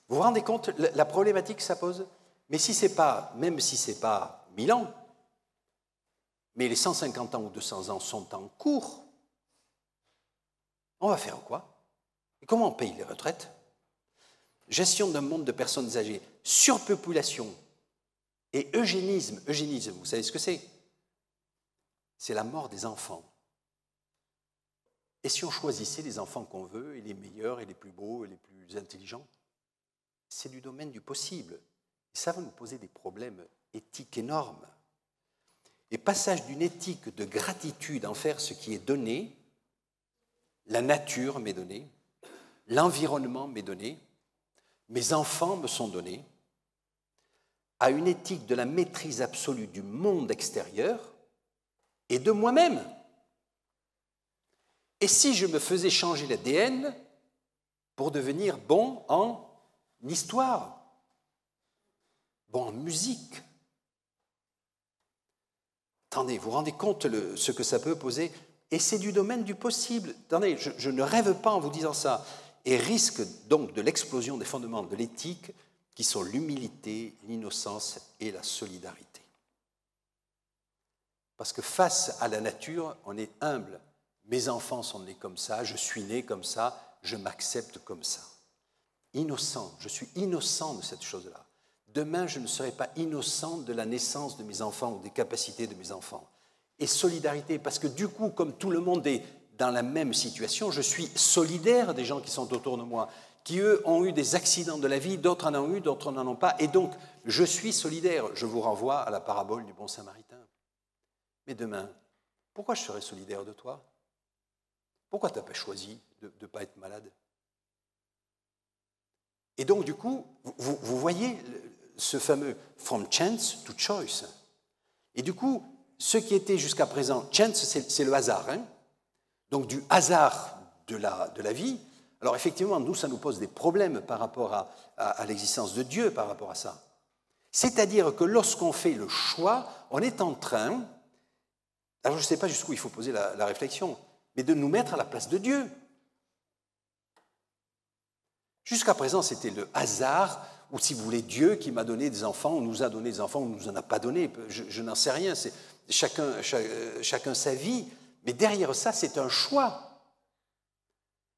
Vous vous rendez compte la problématique que ça pose? Mais si c'est pas, même si ce n'est pas 1000 ans, mais les 150 ans ou 200 ans sont en cours, on va faire quoi? Et comment on paye les retraites? Gestion d'un monde de personnes âgées, surpopulation. Et eugénisme, vous savez ce que c'est? C'est la mort des enfants. Et si on choisissait les enfants qu'on veut, et les meilleurs, et les plus beaux, et les plus intelligents? C'est du domaine du possible. Et ça va nous poser des problèmes éthiques énormes. Et passage d'une éthique de gratitude envers ce qui est donné, la nature m'est donnée, l'environnement m'est donné, mes enfants me sont donnés, à une éthique de la maîtrise absolue du monde extérieur et de moi-même. Et si je me faisais changer l'ADN pour devenir bon en histoire, bon en musique? Attendez, vous vous rendez compte ce que ça peut poser? Et c'est du domaine du possible. Attendez, je ne rêve pas en vous disant ça. Et risque donc de l'explosion des fondements de l'éthique qui sont l'humilité, l'innocence et la solidarité. Parce que face à la nature, on est humble. Mes enfants sont nés comme ça, je suis né comme ça, je m'accepte comme ça. Innocent, je suis innocent de cette chose-là. Demain, je ne serai pas innocent de la naissance de mes enfants ou des capacités de mes enfants. Et solidarité, parce que du coup, comme tout le monde est dans la même situation, je suis solidaire des gens qui sont autour de moi, qui eux ont eu des accidents de la vie, d'autres en ont eu, d'autres n'en ont pas, et donc je suis solidaire. Je vous renvoie à la parabole du bon samaritain. Mais demain, pourquoi je serais solidaire de toi? Pourquoi tu n'as pas choisi de ne pas être malade? Et donc du coup, vous voyez ce fameux « from chance to choice ». Et du coup, ce qui était jusqu'à présent, chance, c'est le hasard. Hein? Donc du hasard de la vie. Alors effectivement, nous, ça nous pose des problèmes par rapport à l'existence de Dieu, par rapport à ça. C'est-à-dire que lorsqu'on fait le choix, on est en train, alors je ne sais pas jusqu'où il faut poser la réflexion, mais de nous mettre à la place de Dieu. Jusqu'à présent, c'était le hasard, ou si vous voulez, Dieu qui m'a donné des enfants, ou nous a donné des enfants, ou nous en a pas donné, je n'en sais rien, c'est chacun sa vie, mais derrière ça, c'est un choix.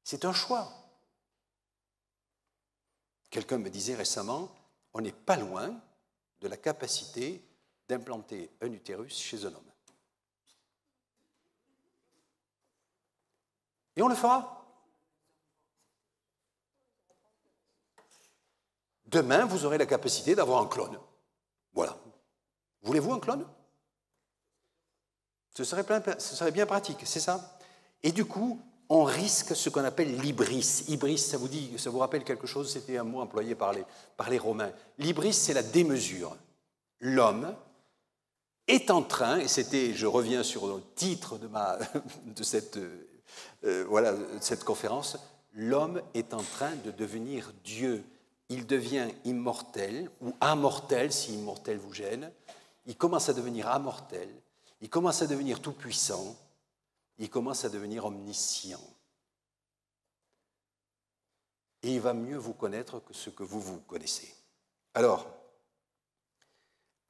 C'est un choix. Quelqu'un me disait récemment, on n'est pas loin de la capacité d'implanter un utérus chez un homme. Et on le fera. Demain, vous aurez la capacité d'avoir un clone. Voilà. Voulez-vous un clone? Ce serait bien pratique, c'est ça. Et du coup, on risque ce qu'on appelle l'hybris. Hybris, ça vous rappelle quelque chose? C'était un mot employé par les Romains. L'hybris, c'est la démesure. L'homme est en train, et je reviens sur le titre de cette conférence, l'homme est en train de devenir Dieu. Il devient immortel, ou amortel, si immortel vous gêne. Il commence à devenir amortel, il commence à devenir tout-puissant, il commence à devenir omniscient. Et il va mieux vous connaître que ce que vous connaissez. Alors,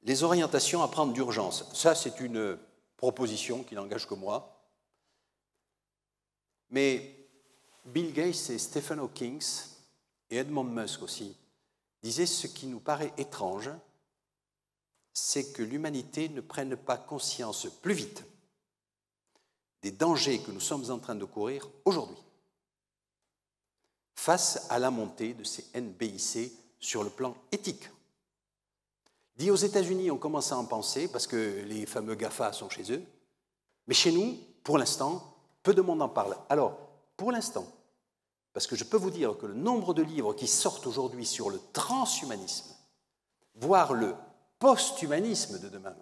les orientations à prendre d'urgence, ça c'est une proposition qui n'engage que moi. Mais Bill Gates et Stephen Hawking et Edmund Musk aussi disaient ce qui nous paraît étrange, c'est que l'humanité ne prenne pas conscience plus vite des dangers que nous sommes en train de courir aujourd'hui face à la montée de ces NBIC sur le plan éthique. Dit aux États-Unis, on commence à en penser parce que les fameux GAFA sont chez eux, mais chez nous, pour l'instant, peu de monde en parle. Alors, pour l'instant, parce que je peux vous dire que le nombre de livres qui sortent aujourd'hui sur le transhumanisme, voire le post-humanisme de demain,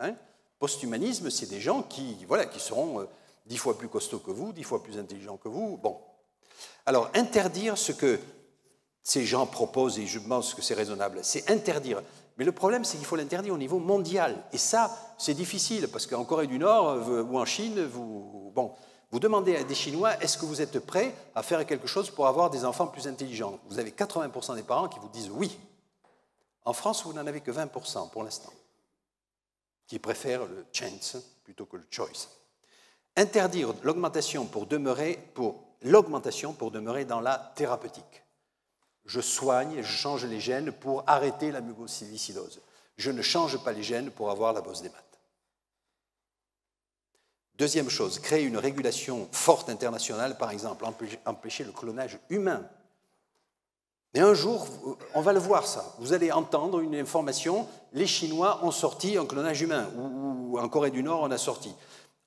post-humanisme, c'est des gens qui seront 10 fois plus costauds que vous, 10 fois plus intelligents que vous. Bon. Alors, interdire ce que ces gens proposent, et je pense que c'est raisonnable, c'est interdire. Mais le problème, c'est qu'il faut l'interdire au niveau mondial. Et ça, c'est difficile, parce qu'en Corée du Nord ou en Chine, vous demandez à des Chinois, est-ce que vous êtes prêts à faire quelque chose pour avoir des enfants plus intelligents? Vous avez 80% des parents qui vous disent oui. En France, vous n'en avez que 20% pour l'instant, qui préfèrent le chance plutôt que le choice. Interdire l'augmentation pour demeurer dans la thérapeutique. Je soigne, je change les gènes pour arrêter la mucoviscidose. Je ne change pas les gènes pour avoir la bosse des maths. Deuxième chose, créer une régulation forte internationale, par exemple, empêcher le clonage humain. Mais un jour, on va le voir ça. Vous allez entendre une information, les Chinois ont sorti un clonage humain, ou en Corée du Nord, on a sorti.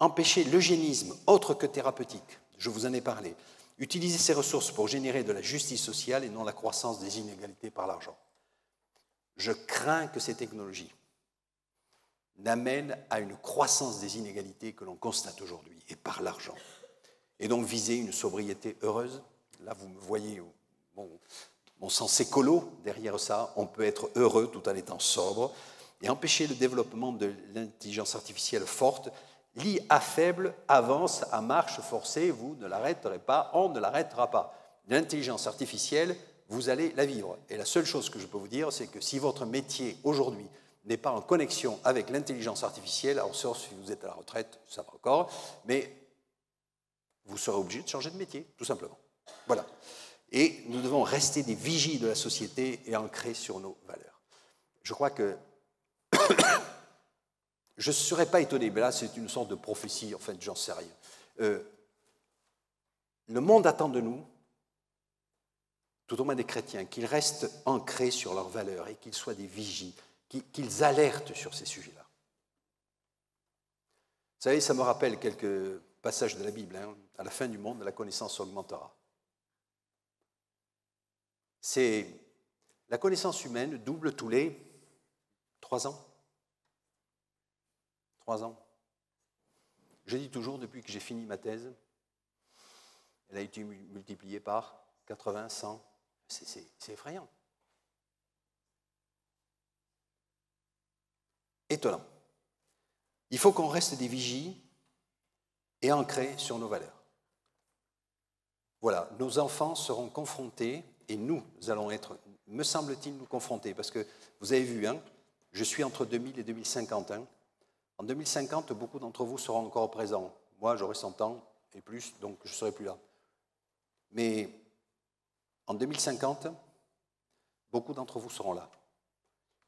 Empêcher l'eugénisme, autre que thérapeutique, je vous en ai parlé. Utiliser ces ressources pour générer de la justice sociale et non la croissance des inégalités par l'argent. Je crains que ces technologies n'amènent à une croissance des inégalités que l'on constate aujourd'hui, et par l'argent. Et donc viser une sobriété heureuse. Là, vous me voyez mon sens écolo derrière ça. On peut être heureux tout en étant sobre. Et empêcher le développement de l'intelligence artificielle forte. L'IA faible avance à marche forcée, vous ne l'arrêterez pas, on ne l'arrêtera pas. L'intelligence artificielle, vous allez la vivre. Et la seule chose que je peux vous dire, c'est que si votre métier aujourd'hui n'est pas en connexion avec l'intelligence artificielle, alors sauf si vous êtes à la retraite, ça va encore, mais vous serez obligé de changer de métier, tout simplement. Voilà. Et nous devons rester des vigies de la société et ancrés sur nos valeurs. Je crois que je ne serais pas étonné, mais là c'est une sorte de prophétie, en fait, j'en sais rien. Le monde attend de nous, tout au moins des chrétiens, qu'ils restent ancrés sur leurs valeurs et qu'ils soient des vigies, qu'ils alertent sur ces sujets-là. Vous savez, ça me rappelle quelques passages de la Bible. Hein. À la fin du monde, la connaissance augmentera. La connaissance humaine double tous les 3 ans. 3 ans. Je dis toujours, depuis que j'ai fini ma thèse, elle a été multipliée par 80, 100. C'est effrayant. Étonnant. Il faut qu'on reste des vigies et ancrés sur nos valeurs. Voilà, nos enfants seront confrontés, et nous allons être, me semble-t-il, nous confronter, parce que vous avez vu, hein, je suis entre 2000 et 2050. Hein. En 2050, beaucoup d'entre vous seront encore présents. Moi, j'aurai 100 ans et plus, donc je ne serai plus là. Mais en 2050, beaucoup d'entre vous seront là.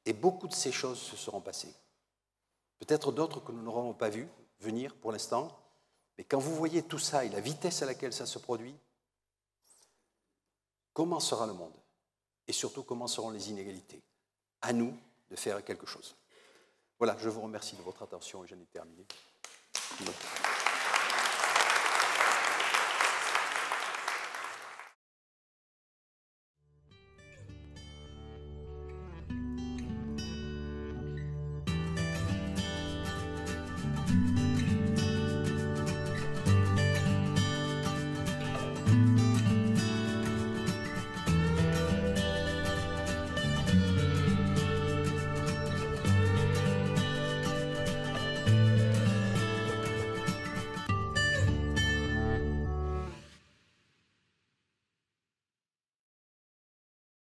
Et beaucoup de ces choses se seront passées. Peut-être d'autres que nous n'aurons pas vues venir pour l'instant, mais quand vous voyez tout ça et la vitesse à laquelle ça se produit, comment sera le monde? Et surtout, comment seront les inégalités? À nous de faire quelque chose. Voilà, je vous remercie de votre attention et j'en ai terminé.